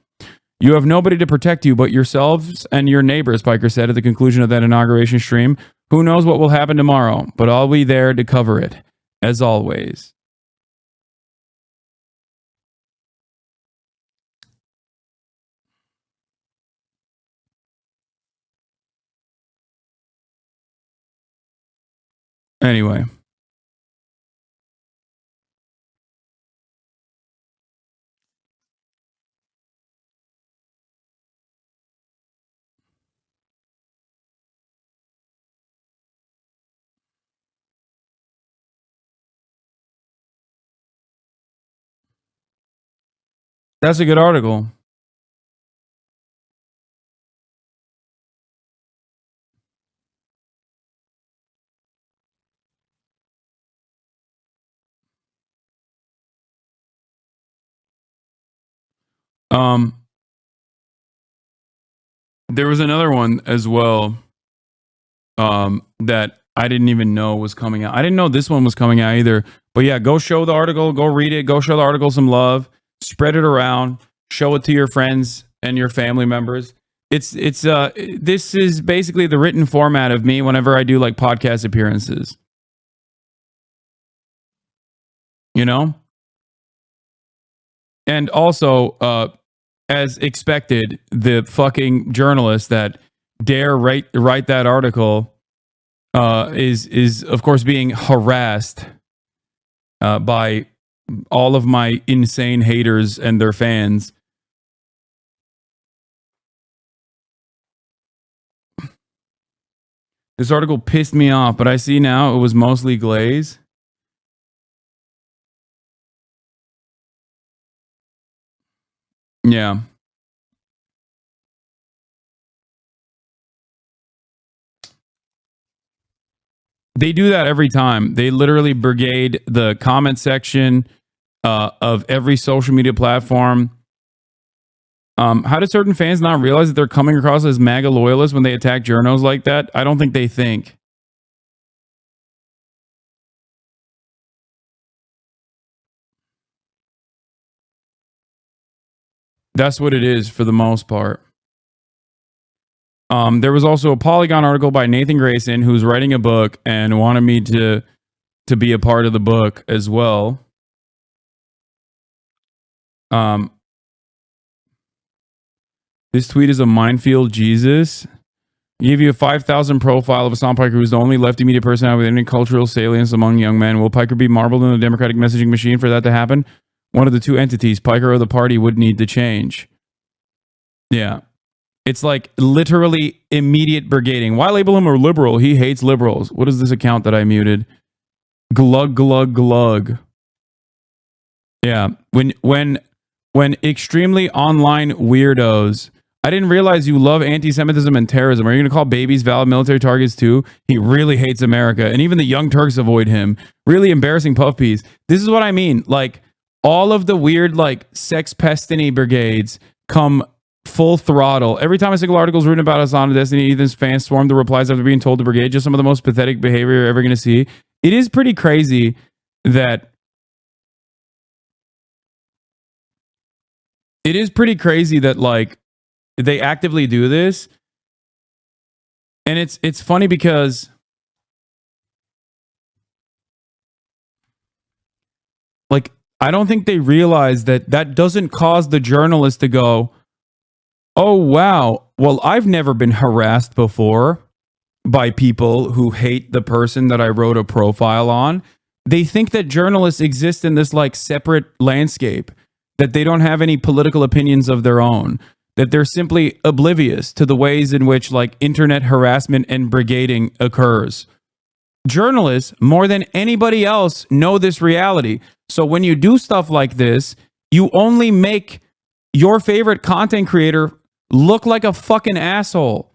You have nobody to protect you but yourselves and your neighbors, Piker said at the conclusion of that inauguration stream. Who knows what will happen tomorrow, but I'll be there to cover it, as always. Anyway. That's a good article. There was another one as well that I didn't even know was coming out. I didn't know this one was coming out either. But yeah, go show the article, go read it, go show the article some love, spread it around, show it to your friends and your family members. This is basically the written format of me whenever I do like podcast appearances. You know? And also, as expected, the fucking journalist that dare write that article is of course being harassed by all of my insane haters and their fans. This article pissed me off, but I see now it was mostly glaze. Yeah. They do that every time. They literally brigade the comment section of every social media platform. How do certain fans not realize that they're coming across as MAGA loyalists when they attack journos like that? I don't think they think. That's what it is for the most part. There was also a Polygon article by Nathan Grayson, who's writing a book and wanted me to be a part of the book as well. This tweet is a minefield, Jesus. He gave you a 5,000 profile of Hasan Piker, who's the only lefty media personality with any cultural salience among young men. Will Piker be marbled in the Democratic messaging machine for that to happen? One of the two entities, Piker or the party, would need to change. Yeah. It's like literally immediate brigading. Why label him a liberal? He hates liberals. What is this account that I muted? Glug, glug, glug. Yeah. When extremely online weirdos, I didn't realize you love anti-Semitism and terrorism. Are you going to call babies valid military targets too? He really hates America. And even the young Turks avoid him. Really embarrassing puff piece. This is what I mean. Like, all of the weird, like, sex pestiny brigades come full throttle. Every time a single article is written about Hasan and Destiny, Ethan's fans swarm the replies after being told to brigade. Just some of the most pathetic behavior you're ever going to see. It is pretty crazy that like they actively do this. And it's funny because like I don't think they realize that doesn't cause the journalist to go, Oh, wow. Well, I've never been harassed before by people who hate the person that I wrote a profile on. They think that journalists exist in this like separate landscape, that they don't have any political opinions of their own, that they're simply oblivious to the ways in which like internet harassment and brigading occurs. Journalists, more than anybody else, know this reality. So when you do stuff like this, you only make your favorite content creator look like a fucking asshole.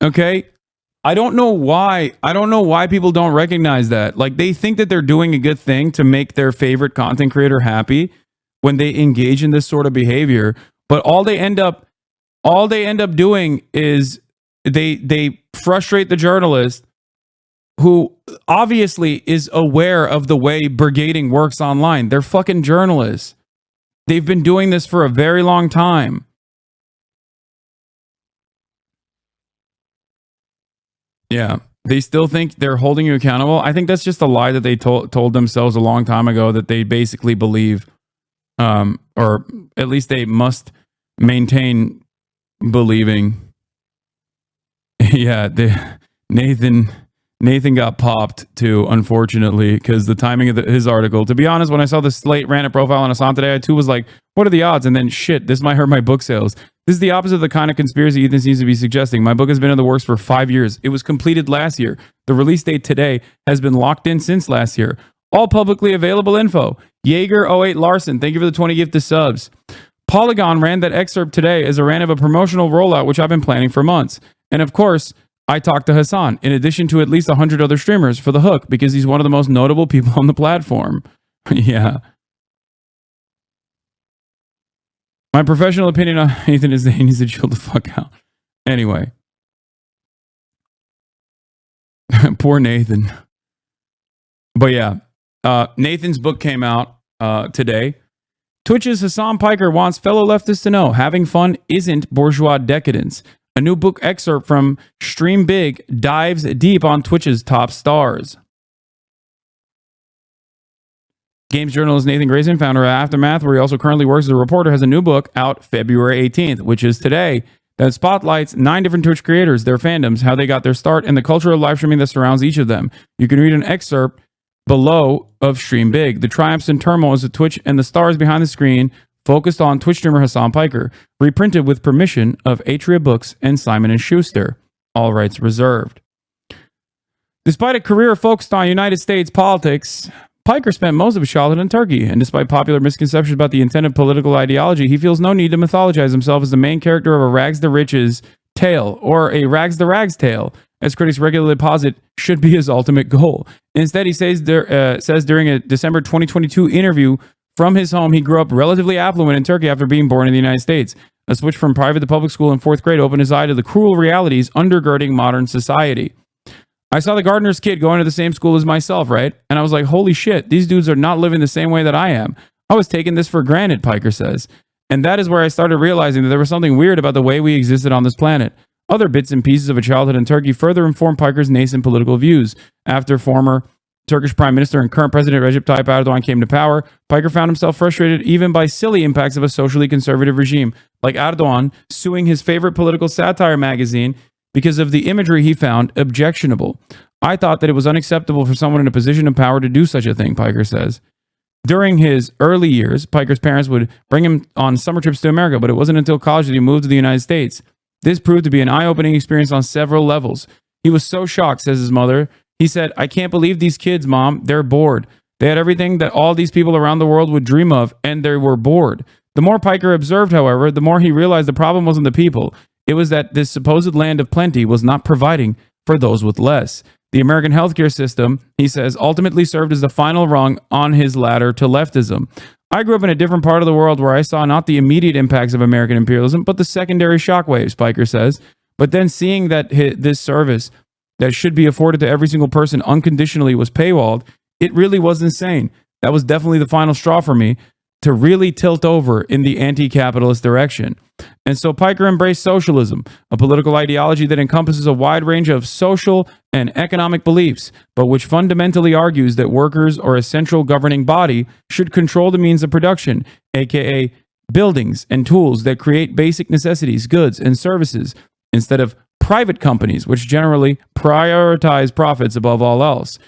Okay? I don't know why people don't recognize that. Like they think that they're doing a good thing to make their favorite content creator happy when they engage in this sort of behavior, but all they end up doing is they frustrate the journalist who obviously is aware of the way brigading works online. They're fucking journalists. They've been doing this for a very long time. Yeah. They still think they're holding you accountable. I think that's just a lie that they told themselves a long time ago, that they basically believe, or at least they must maintain believing. Yeah, Nathan got popped too, unfortunately, because the timing of his article. To be honest, when I saw the Slate ran a profile on Hasan today, I too was like, what are the odds? And then shit, this might hurt my book sales. This is the opposite of the kind of conspiracy Ethan seems to be suggesting. My book has been in the works for 5 years. It was completed last year. The release date today has been locked in since last year. All publicly available info. Jaeger08 Larson, thank you for the 20 gifted subs. Polygon ran that excerpt today as a rant of a promotional rollout, which I've been planning for months. And of course, I talked to Hasan, in addition to at least 100 other streamers, for the hook, because he's one of the most notable people on the platform. Yeah. My professional opinion on Nathan is that he needs to chill the fuck out. Anyway. Poor Nathan. But yeah, Nathan's book came out today. Twitch's Hasan Piker wants fellow leftists to know having fun isn't bourgeois decadence. A new book excerpt from Stream Big dives deep on Twitch's top stars. Games journalist Nathan Grayson, founder of Aftermath, where he also currently works as a reporter, has a new book out February 18th, which is today, that spotlights 9 different Twitch creators, their fandoms, how they got their start, and the culture of live streaming that surrounds each of them. You can read an excerpt below of Stream Big, the triumphs and turmoils of Twitch and the stars behind the screen, focused on Twitch streamer Hasan Piker, reprinted with permission of Atria Books and Simon & Schuster. All rights reserved. Despite a career focused on United States politics, Piker spent most of his childhood in Turkey, and despite popular misconceptions about the intent of political ideology, he feels no need to mythologize himself as the main character of a rags-to-riches tale, or a rags-to-rags tale, as critics regularly posit should be his ultimate goal. Instead, he says during a December 2022 interview from his home, he grew up relatively affluent in Turkey after being born in the United States. A switch from private to public school in 4th grade opened his eye to the cruel realities undergirding modern society. I saw the gardener's kid going to the same school as myself, right? And I was like, holy shit, these dudes are not living the same way that I am. I was taking this for granted, Piker says. And that is where I started realizing that there was something weird about the way we existed on this planet. Other bits and pieces of a childhood in Turkey further informed Piker's nascent political views. After former Turkish Prime Minister and current President Recep Tayyip Erdogan came to power, Piker found himself frustrated even by silly impacts of a socially conservative regime, like Erdogan suing his favorite political satire magazine because of the imagery he found objectionable. I thought that it was unacceptable for someone in a position of power to do such a thing, Piker says. During his early years, Piker's parents would bring him on summer trips to America, but it wasn't until college that he moved to the United States. This proved to be an eye-opening experience on several levels. He was so shocked, says his mother. He said, I can't believe these kids, Mom. They're bored. They had everything that all these people around the world would dream of, and they were bored. The more Piker observed, however, the more he realized the problem wasn't the people. It was that this supposed land of plenty was not providing for those with less. The American healthcare system, he says, ultimately served as the final rung on his ladder to leftism. I grew up in a different part of the world where I saw not the immediate impacts of American imperialism, but the secondary shockwaves, Piker says. But then seeing that this service that should be afforded to every single person unconditionally was paywalled, it really was insane. That was definitely the final straw for me to really tilt over in the anti-capitalist direction. And so Piker embraced socialism, a political ideology that encompasses a wide range of social and economic beliefs, but which fundamentally argues that workers or a central governing body should control the means of production, aka buildings and tools that create basic necessities, goods, and services instead of private companies, which generally prioritize profits above all else.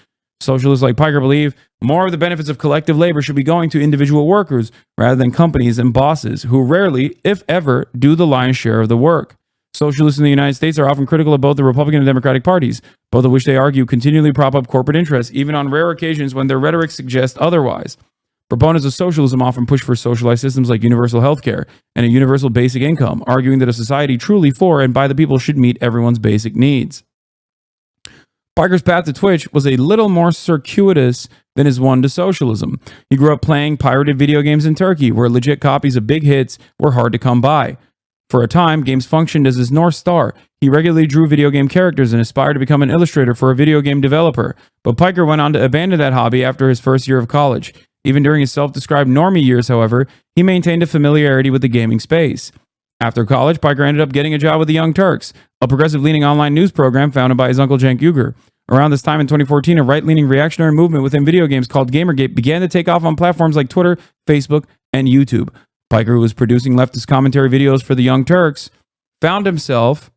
Socialists like Piker believe more of the benefits of collective labor should be going to individual workers rather than companies and bosses who rarely, if ever, do the lion's share of the work. Socialists in the United States are often critical of both the Republican and Democratic parties, both of which they argue continually prop up corporate interests, even on rare occasions when their rhetoric suggests otherwise. Proponents of socialism often push for socialized systems like universal health care and a universal basic income, arguing that a society truly for and by the people should meet everyone's basic needs. Piker's path to Twitch was a little more circuitous than his one to socialism. He grew up playing pirated video games in Turkey, where legit copies of big hits were hard to come by. For a time, games functioned as his North Star. He regularly drew video game characters and aspired to become an illustrator for a video game developer. But Piker went on to abandon that hobby after his first year of college. Even during his self-described normie years, however, he maintained a familiarity with the gaming space. After college, Piker ended up getting a job with the Young Turks, a progressive-leaning online news program founded by his uncle Cenk Uygur. Around this time in 2014, a right-leaning reactionary movement within video games called Gamergate began to take off on platforms like Twitter, Facebook, and YouTube. Piker, who was producing leftist commentary videos for the Young Turks, found himself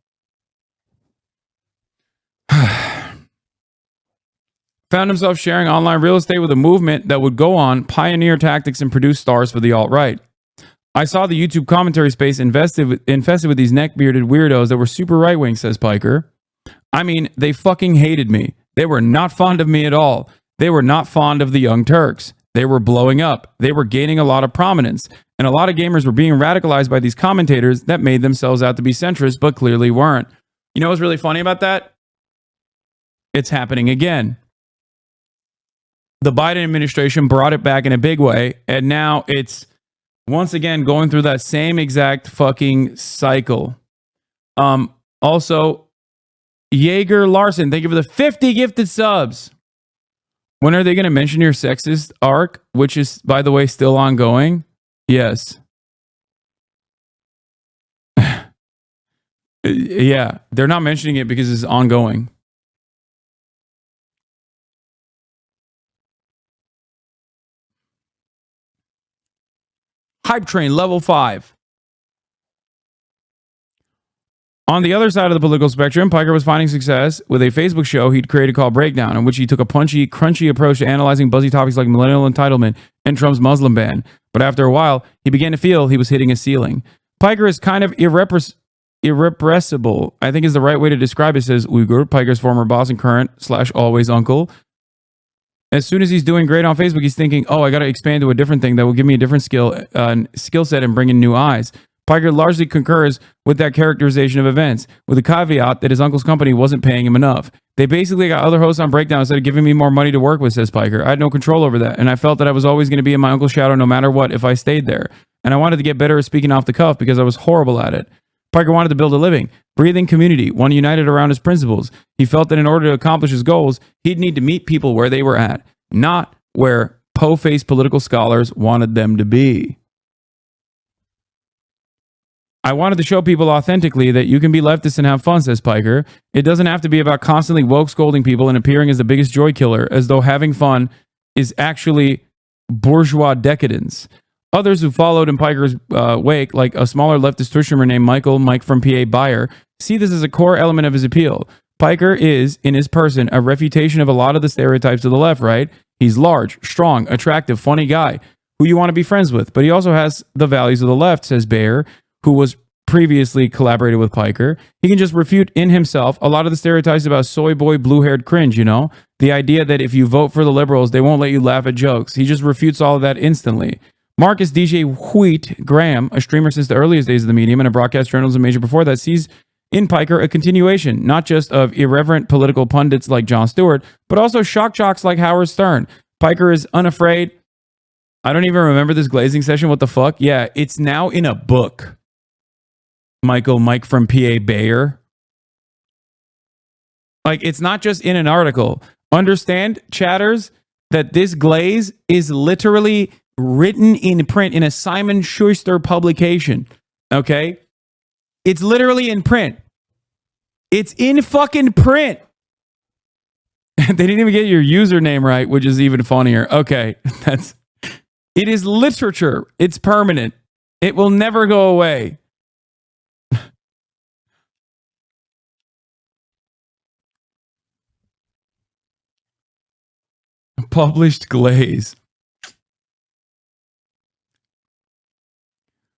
sharing online real estate with a movement that would go on, pioneer tactics, and produce stars for the alt-right. I saw the YouTube commentary space infested with these neck-bearded weirdos that were super right-wing, says Piker. I mean, they fucking hated me. They were not fond of me at all. They were not fond of the Young Turks. They were blowing up. They were gaining a lot of prominence. And a lot of gamers were being radicalized by these commentators that made themselves out to be centrist, but clearly weren't. You know what's really funny about that? It's happening again. The Biden administration brought it back in a big way, and now it's once again going through that same exact fucking cycle. Also, Jaeger Larson, thank you for the 50 gifted subs. When are they going to mention your sexist arc, which is, by the way, still ongoing? Yes. Yeah, they're not mentioning it because it's ongoing. Hype Train, level 5. On the other side of the political spectrum, Piker was finding success with a Facebook show he'd created called Breakdown, in which he took a punchy, crunchy approach to analyzing buzzy topics like millennial entitlement and Trump's Muslim ban. But after a while, he began to feel he was hitting a ceiling. Piker is kind of irrepressible, I think is the right way to describe it, says Uygur, Piker's former boss and current / always uncle. As soon as he's doing great on Facebook, he's thinking, oh, I got to expand to a different thing that will give me a different skill set and bring in new eyes. Piker largely concurs with that characterization of events, with the caveat that his uncle's company wasn't paying him enough. They basically got other hosts on Breakdown instead of giving me more money to work with, says Piker. I had no control over that, and I felt that I was always going to be in my uncle's shadow no matter what if I stayed there. And I wanted to get better at speaking off the cuff because I was horrible at it. Piker wanted to build a living, breathing community, one united around his principles. He felt that in order to accomplish his goals, he'd need to meet people where they were at, not where po-faced political scholars wanted them to be. I wanted to show people authentically that you can be leftist and have fun, says Piker. It doesn't have to be about constantly woke scolding people and appearing as the biggest joy killer, as though having fun is actually bourgeois decadence. Others who followed in Piker's wake, like a smaller leftist Twitch streamer named Mike from PA Buyer, see this as a core element of his appeal. Piker is, in his person, a refutation of a lot of the stereotypes of the left, right? He's large, strong, attractive, funny guy who you want to be friends with, but he also has the values of the left, says Bayer, who was previously collaborated with Piker. He can just refute in himself a lot of the stereotypes about soy boy, blue-haired cringe, you know? The idea that if you vote for the liberals, they won't let you laugh at jokes. He just refutes all of that instantly. Marcus DJ Wheat Graham, a streamer since the earliest days of the medium and a broadcast journalism major before that, sees in Piker a continuation, not just of irreverent political pundits like Jon Stewart, but also shock jocks like Howard Stern. Piker is unafraid. I don't even remember this glazing session. What the fuck? Yeah, it's now in a book. Mike from PA Bayer. Like, it's not just in an article. Understand, chatters, that this glaze is literally written in print in a Simon Schuster publication. Okay? It's literally in print. It's in fucking print. They didn't even get your username right, which is even funnier. Okay, it is literature. It's permanent. It will never go away. Published glaze.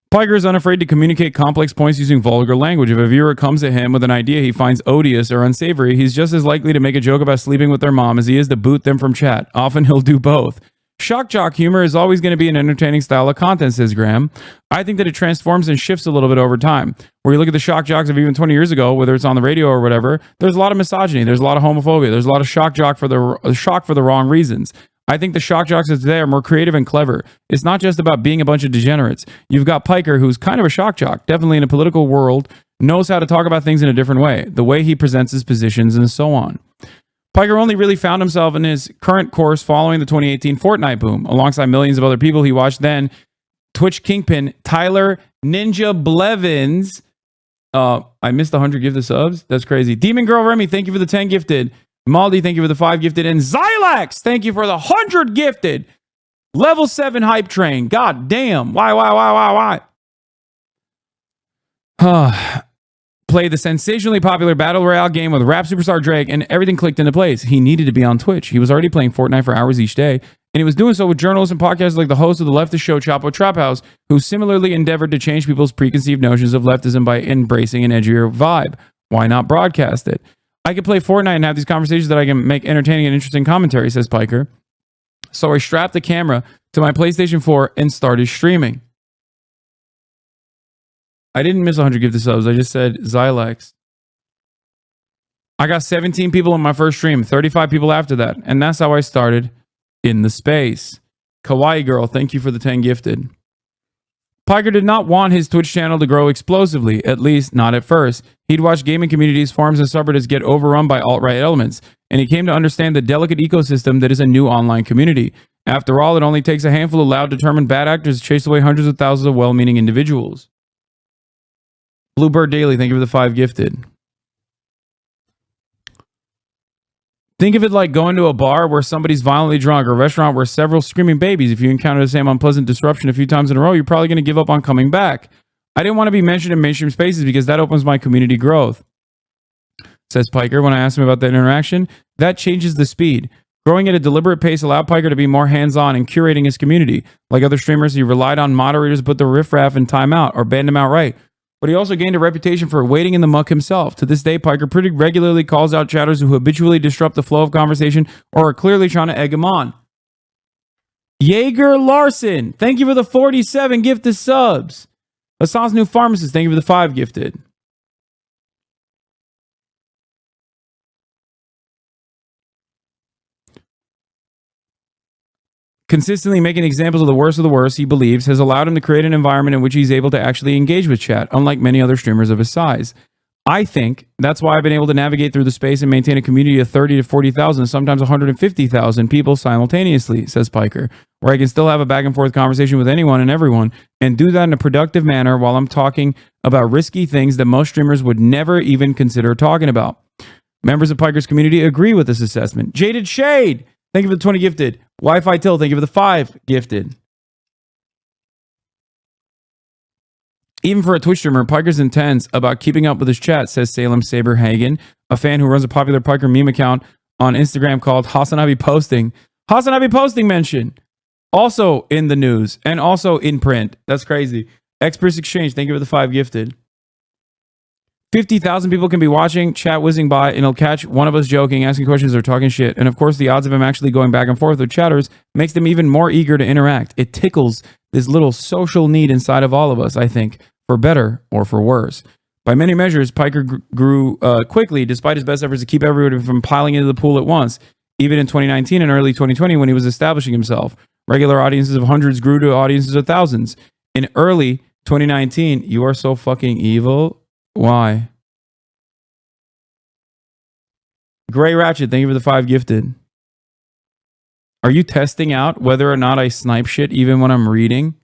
Piker is unafraid to communicate complex points using vulgar language. If a viewer comes at him with an idea he finds odious or unsavory, he's just as likely to make a joke about sleeping with their mom as he is to boot them from chat. Often he'll do both. Shock jock humor is always going to be an entertaining style of content, says Graham. I think that it transforms and shifts a little bit over time. Where you look at the shock jocks of even 20 years ago, whether it's on the radio or whatever, there's a lot of misogyny, there's a lot of homophobia, there's a lot of shock for the wrong reasons. I think the shock jocks of today are more creative and clever. It's not just about being a bunch of degenerates. You've got Piker, who's kind of a shock jock, definitely in a political world, knows how to talk about things in a different way, the way he presents his positions and so on. Piker only really found himself in his current course following the 2018 Fortnite boom, alongside millions of other people he watched then. Twitch kingpin Tyler Ninja Blevins. I missed 100 gifted subs. That's crazy. Demon Girl Remy, thank you for the 10 gifted. Maldi, thank you for the 5 gifted. And Xylax, thank you for the 100 gifted. Level 7 hype train. God damn. Why? Played the sensationally popular Battle Royale game with rap superstar Drake, and everything clicked into place. He needed to be on Twitch. He was already playing Fortnite for hours each day, and he was doing so with journalists and podcasters like the host of the leftist show Chapo Trap House, who similarly endeavored to change people's preconceived notions of leftism by embracing an edgier vibe. Why not broadcast it? I could play Fortnite and have these conversations that I can make entertaining and interesting commentary, says Piker. So I strapped the camera to my PlayStation 4 and started streaming. I didn't miss 100 gifted subs. I just said Xylax. I got 17 people in my first stream, 35 people after that. And that's how I started in the space. Kawaii Girl, thank you for the 10 gifted. Piker did not want his Twitch channel to grow explosively, at least not at first. He'd watched gaming communities, forums, and subreddits get overrun by alt-right elements, and he came to understand the delicate ecosystem that is a new online community. After all, it only takes a handful of loud, determined bad actors to chase away hundreds of thousands of well-meaning individuals. Bluebird Daily, thank you for the 5 gifted. Think of it like going to a bar where somebody's violently drunk, or a restaurant where several screaming babies. If you encounter the same unpleasant disruption a few times in a row, you're probably going to give up on coming back. I didn't want to be mentioned in mainstream spaces because that opens my community growth, says Piker. When I asked him about that interaction, that changes the speed. Growing at a deliberate pace allowed Piker to be more hands-on in curating his community. Like other streamers, he relied on moderators to put the riffraff in timeout or banned him outright. But he also gained a reputation for waiting in the muck himself. To this day, Piker pretty regularly calls out chatters who habitually disrupt the flow of conversation or are clearly trying to egg him on. Jaeger Larson, thank you for the 47 gifted subs. Hassan's New Pharmacist, thank you for the 5 gifted. Consistently making examples of the worst, he believes, has allowed him to create an environment in which he's able to actually engage with chat, unlike many other streamers of his size. I think that's why I've been able to navigate through the space and maintain a community of 30 to 40,000, sometimes 150,000 people simultaneously, says Piker, where I can still have a back and forth conversation with anyone and everyone, and do that in a productive manner while I'm talking about risky things that most streamers would never even consider talking about. Members of Piker's community agree with this assessment. Jaded Shade, thank you for the 20 gifted. Wi-Fi Till, thank you for the 5 gifted. Even for a Twitch streamer, Piker's intense about keeping up with his chat, says Salem Saberhagen, a fan who runs a popular Piker meme account on Instagram called Hasan Posting. Hasan Posting mention. Also in the news and also in print. That's crazy. Express Exchange, thank you for the 5 gifted. 50,000 people can be watching, chat whizzing by, and it'll catch one of us joking, asking questions, or talking shit. And of course, the odds of him actually going back and forth with chatters makes them even more eager to interact. It tickles this little social need inside of all of us, I think, for better or for worse. By many measures, Piker grew quickly, despite his best efforts to keep everyone from piling into the pool at once. Even in 2019 and early 2020, when he was establishing himself, regular audiences of hundreds grew to audiences of thousands. In early 2019, you are so fucking evil. Why? Gray Ratchet, thank you for the 5 gifted. Are you testing out whether or not I snipe shit even when I'm reading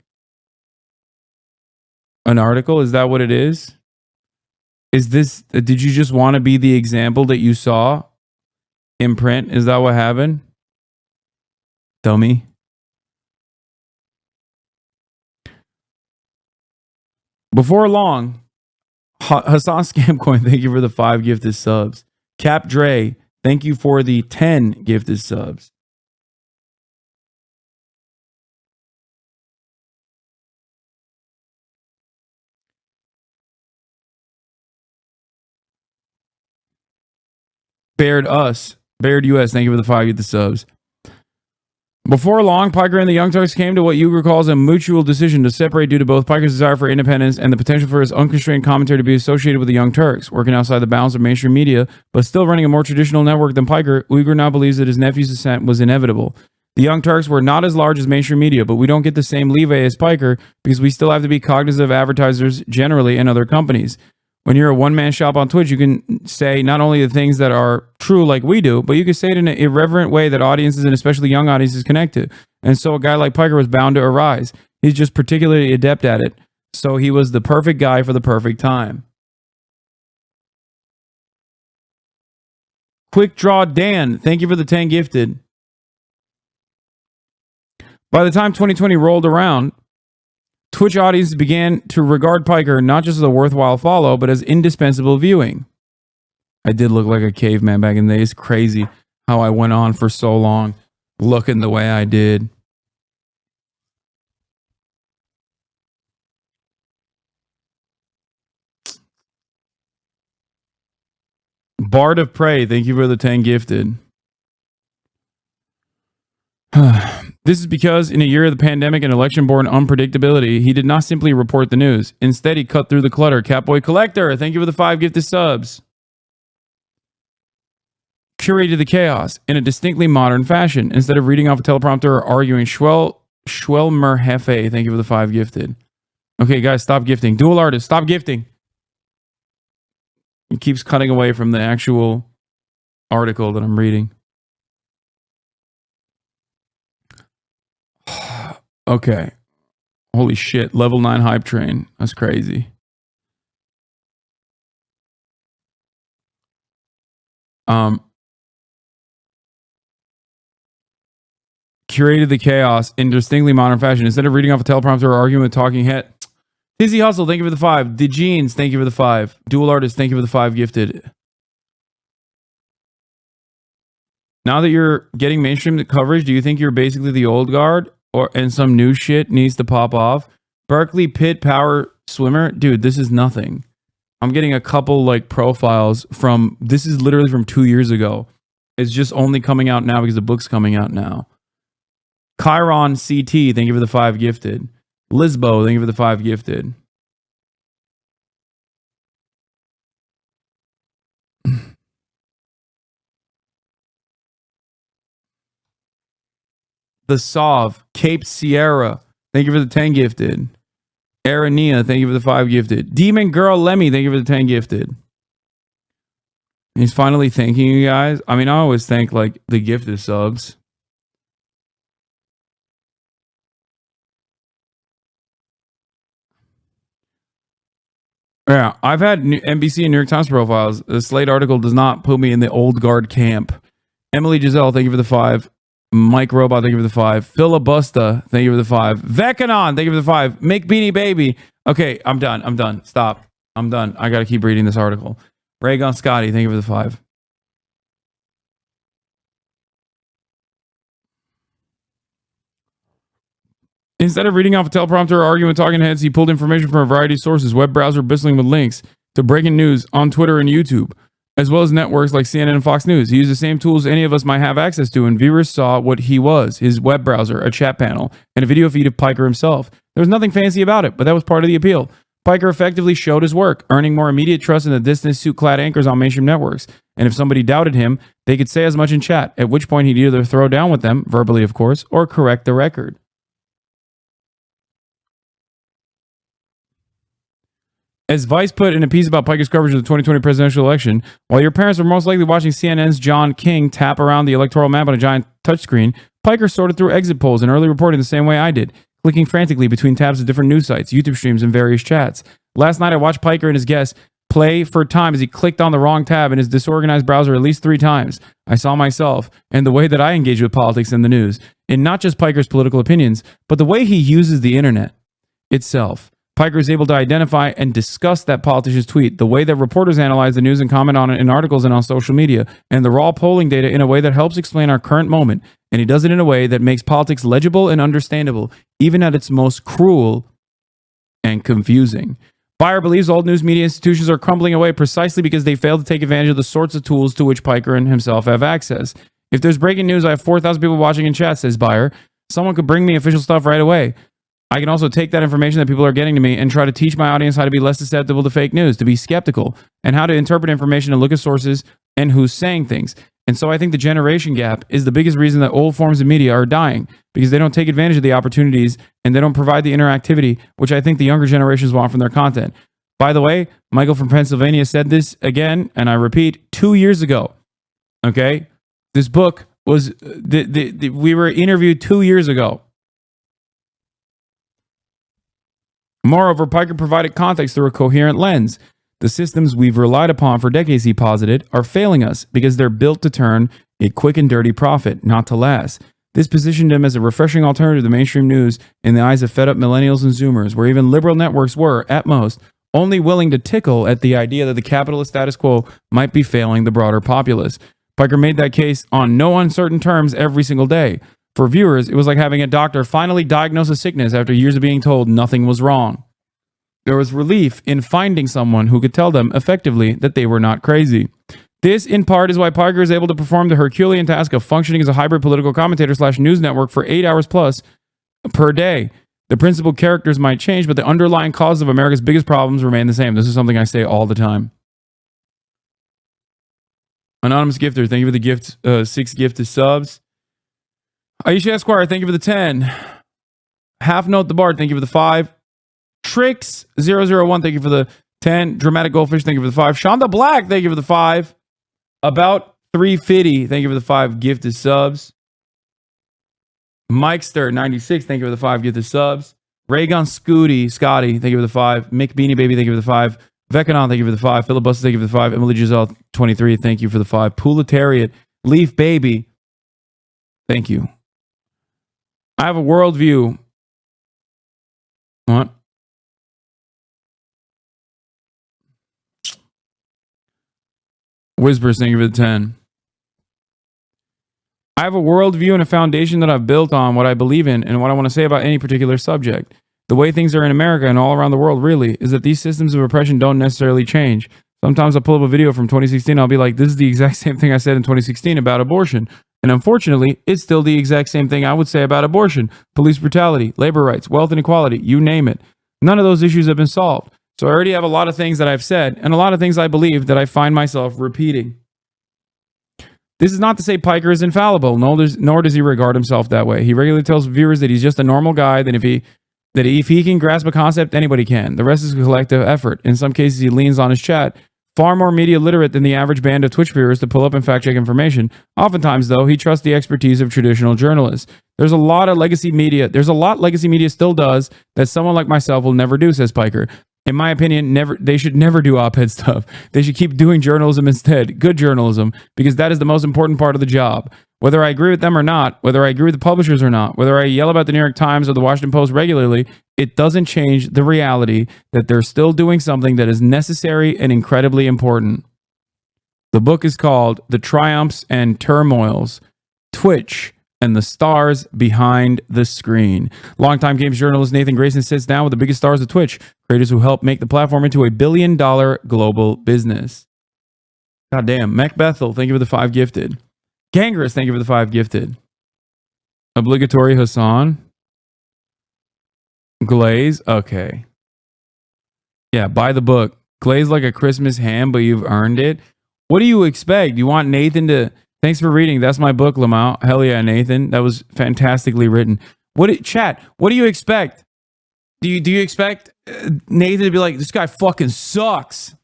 an article? Is that what it is? Is this, did you just want to be the example that you saw in print? Is that what happened? Dummy. Before long, Hasan Scamcoin, thank you for the 5 gifted subs. Cap Dre, thank you for the 10 gifted subs. Baird US, thank you for the 5 gifted subs. Before long, Piker and the Young Turks came to what Uyghur calls a mutual decision to separate due to both Piker's desire for independence and the potential for his unconstrained commentary to be associated with the Young Turks. Working outside the bounds of mainstream media, but still running a more traditional network than Piker, Uyghur now believes that his nephew's ascent was inevitable. The Young Turks were not as large as mainstream media, but we don't get the same leeway as Piker because we still have to be cognizant of advertisers generally and other companies. When you're a one-man shop on Twitch, you can say not only the things that are true like we do, but you can say it in an irreverent way that audiences and especially young audiences connect to. And so a guy like Piker was bound to arise. He's just particularly adept at it. So he was the perfect guy for the perfect time. Quick Draw Dan, thank you for the 10 gifted. By the time 2020 rolled around, Twitch audiences began to regard Piker not just as a worthwhile follow, but as indispensable viewing. I did look like a caveman back in the day. It's crazy how I went on for so long looking the way I did. Bard of Prey, thank you for the 10 gifted. This is because in a year of the pandemic and election-born unpredictability, he did not simply report the news. Instead, he cut through the clutter. Catboy Collector, thank you for the 5 gifted subs. Curated the chaos in a distinctly modern fashion. Instead of reading off a teleprompter or arguing, Schwelmer Hefe, thank you for the 5 gifted. Okay, guys, stop gifting. Dual artist, stop gifting. He keeps cutting away from the actual article that I'm reading. Okay. Holy shit. Level 9 hype train. That's crazy. Curated the chaos in distinctly modern fashion. Instead of reading off a teleprompter or arguing with talking head. Tizzy Hustle, thank you for the 5. DeJeans, thank you for the 5. Dual Artist, thank you for the 5 gifted. Now that you're getting mainstream coverage, do you think you're basically the old guard? And some new shit needs to pop off? Berkeley Pit Power Swimmer? Dude, this is nothing. I'm getting a couple like profiles from, this is literally from 2 years ago. It's just only coming out now because the book's coming out now. Chiron CT, thank you for the 5 gifted. Lisbo, thank you for the 5 gifted. The Sov, Cape Sierra, thank you for the 10 gifted. Arania, thank you for the 5 gifted. Demon Girl Lemmy, thank you for the 10 gifted. He's finally thanking you guys. I mean, I always thank like the gifted subs. Yeah, I've had NBC and New York Times profiles. The Slate article does not put me in the old guard camp. Emily Giselle, thank you for the 5. Mike Robot, thank you for the 5. Philabusta, thank you for the 5. Vekanon, thank you for the 5. Make Beanie Baby. Okay, I'm done. Stop. I'm done. I got to keep reading this article. Raygon Scotty, thank you for the 5. Instead of reading off a teleprompter or arguing with talking heads, he pulled information from a variety of sources, web browser bristling with links to breaking news on Twitter and YouTube, as well as networks like CNN and Fox News. He used the same tools any of us might have access to, and viewers saw what he was, his web browser, a chat panel, and a video feed of Piker himself. There was nothing fancy about it, but that was part of the appeal. Piker effectively showed his work, earning more immediate trust in the distant suit-clad anchors on mainstream networks. And if somebody doubted him, they could say as much in chat, at which point he'd either throw down with them, verbally of course, or correct the record. As Vice put in a piece about Piker's coverage of the 2020 presidential election, while your parents were most likely watching CNN's John King tap around the electoral map on a giant touchscreen, Piker sorted through exit polls and early reporting the same way I did, clicking frantically between tabs of different news sites, YouTube streams, and various chats. Last night, I watched Piker and his guests play for time as he clicked on the wrong tab in his disorganized browser at least 3 times. I saw myself and the way that I engage with politics and the news, in not just Piker's political opinions, but the way he uses the internet itself. Piker is able to identify and discuss that politician's tweet, the way that reporters analyze the news and comment on it in articles and on social media, and the raw polling data in a way that helps explain our current moment. And he does it in a way that makes politics legible and understandable, even at its most cruel and confusing. Piker believes old news media institutions are crumbling away precisely because they fail to take advantage of the sorts of tools to which Piker and himself have access. If there's breaking news, I have 4,000 people watching in chat, says Piker. Someone could bring me official stuff right away. I can also take that information that people are getting to me and try to teach my audience how to be less susceptible to fake news, to be skeptical, and how to interpret information and look at sources and who's saying things. And so I think the generation gap is the biggest reason that old forms of media are dying, because they don't take advantage of the opportunities and they don't provide the interactivity, which I think the younger generations want from their content. By the way, Michael from Pennsylvania said this again, and I repeat, 2 years ago. Okay? This book was, we were interviewed 2 years ago. Moreover, Piker provided context through a coherent lens. The systems we've relied upon for decades, he posited, are failing us because they're built to turn a quick and dirty profit, not to last. This positioned him as a refreshing alternative to mainstream news in the eyes of fed-up millennials and Zoomers, where even liberal networks were, at most, only willing to tickle at the idea that the capitalist status quo might be failing the broader populace. Piker made that case on no uncertain terms every single day. For viewers, it was like having a doctor finally diagnose a sickness after years of being told nothing was wrong. There was relief in finding someone who could tell them effectively that they were not crazy. This, in part, is why Piker is able to perform the Herculean task of functioning as a hybrid political commentator / news network for 8 hours plus per day. The principal characters might change, but the underlying causes of America's biggest problems remain the same. This is something I say all the time. Anonymous Gifter, thank you for the gift, 6 gifted subs. Aisha Esquire, thank you for the 10. Half Note the Bard, thank you for the 5. Tricks001, thank you for the 10. Dramatic Goldfish, thank you for the 5. Shonda Black, thank you for the 5. About 350, thank you for the 5 gifted subs. Mikester 96, thank you for the 5 gifted subs. Raygun Scotty, thank you for the 5. Mick Beanie Baby, thank you for the 5. Vekanon, thank you for the 5. Filibuster, thank you for the 5. Emily Giselle 23, thank you for the 5. Pooletariat, Leaf Baby, thank you. I have a worldview. What? Whispers, thank you for the 10. I have a worldview and a foundation that I've built on what I believe in and what I want to say about any particular subject. The way things are in America and all around the world really is that these systems of oppression don't necessarily change. Sometimes I'll pull up a video from 2016. I'll be like, this is the exact same thing I said in 2016 about abortion. And unfortunately, it's still the exact same thing I would say about abortion, police brutality, labor rights, wealth inequality, you name it. None of those issues have been solved. So I already have a lot of things that I've said and a lot of things I believe that I find myself repeating. This is not to say Piker is infallible, nor does he regard himself that way. He regularly tells viewers that he's just a normal guy, that if he can grasp a concept, anybody can. The rest is a collective effort. In some cases, he leans on his chat, far more media literate than the average band of Twitch viewers to pull up and fact check information. Oftentimes, though, he trusts the expertise of traditional journalists. There's a lot legacy media still does that someone like myself will never do, says Piker. In my opinion, they should never do op-ed stuff. They should keep doing journalism instead, good journalism, because that is the most important part of the job. Whether I agree with them or not, whether I agree with the publishers or not, whether I yell about the New York Times or the Washington Post regularly, it doesn't change the reality that they're still doing something that is necessary and incredibly important. The book is called The Triumphs and Turmoils, Twitch, and the Stars Behind the Screen. Longtime games journalist Nathan Grayson sits down with the biggest stars of Twitch, creators who help make the platform into a billion-dollar global business. God damn. Mech Bethel, thank you for the 5 gifted. Gangrous, thank you for the 5 gifted. Obligatory Hasan. Glaze, okay. Yeah, buy the book. Glaze like a Christmas ham, but you've earned it. What do you expect? You want Nathan to... Thanks for reading. That's my book, Lamau. Hell yeah, Nathan. That was fantastically written. Chat, what do you expect? Do you expect Nathan to be like, this guy fucking sucks?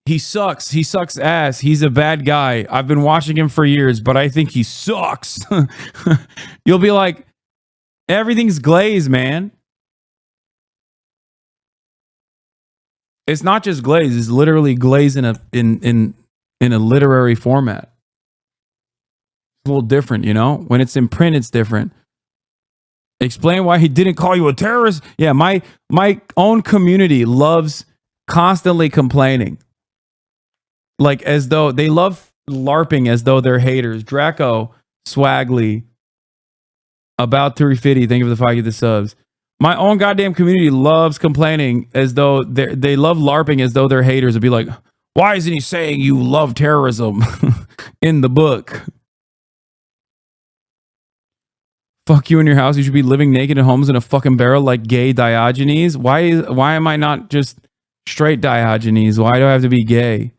He sucks. He sucks ass. He's a bad guy. I've been watching him for years, but I think he sucks. You'll be like, everything's glaze, man. It's not just glaze. It's literally glaze in a literary format. A little different, you know? When it's in print, it's different. Explain why he didn't call you a terrorist. Yeah, my own community loves constantly complaining. Like as though they love LARPing as though they're haters. Draco, Swagley, about 350, thank you for the 5 the subs. My own goddamn community loves complaining as though they love LARPing as though they're haters. It'd be like, why isn't he saying you love terrorism in the book? Fuck you in your house. You should be living naked in homes in a fucking barrel like gay Diogenes. Why am I not just straight Diogenes? Why do I have to be gay?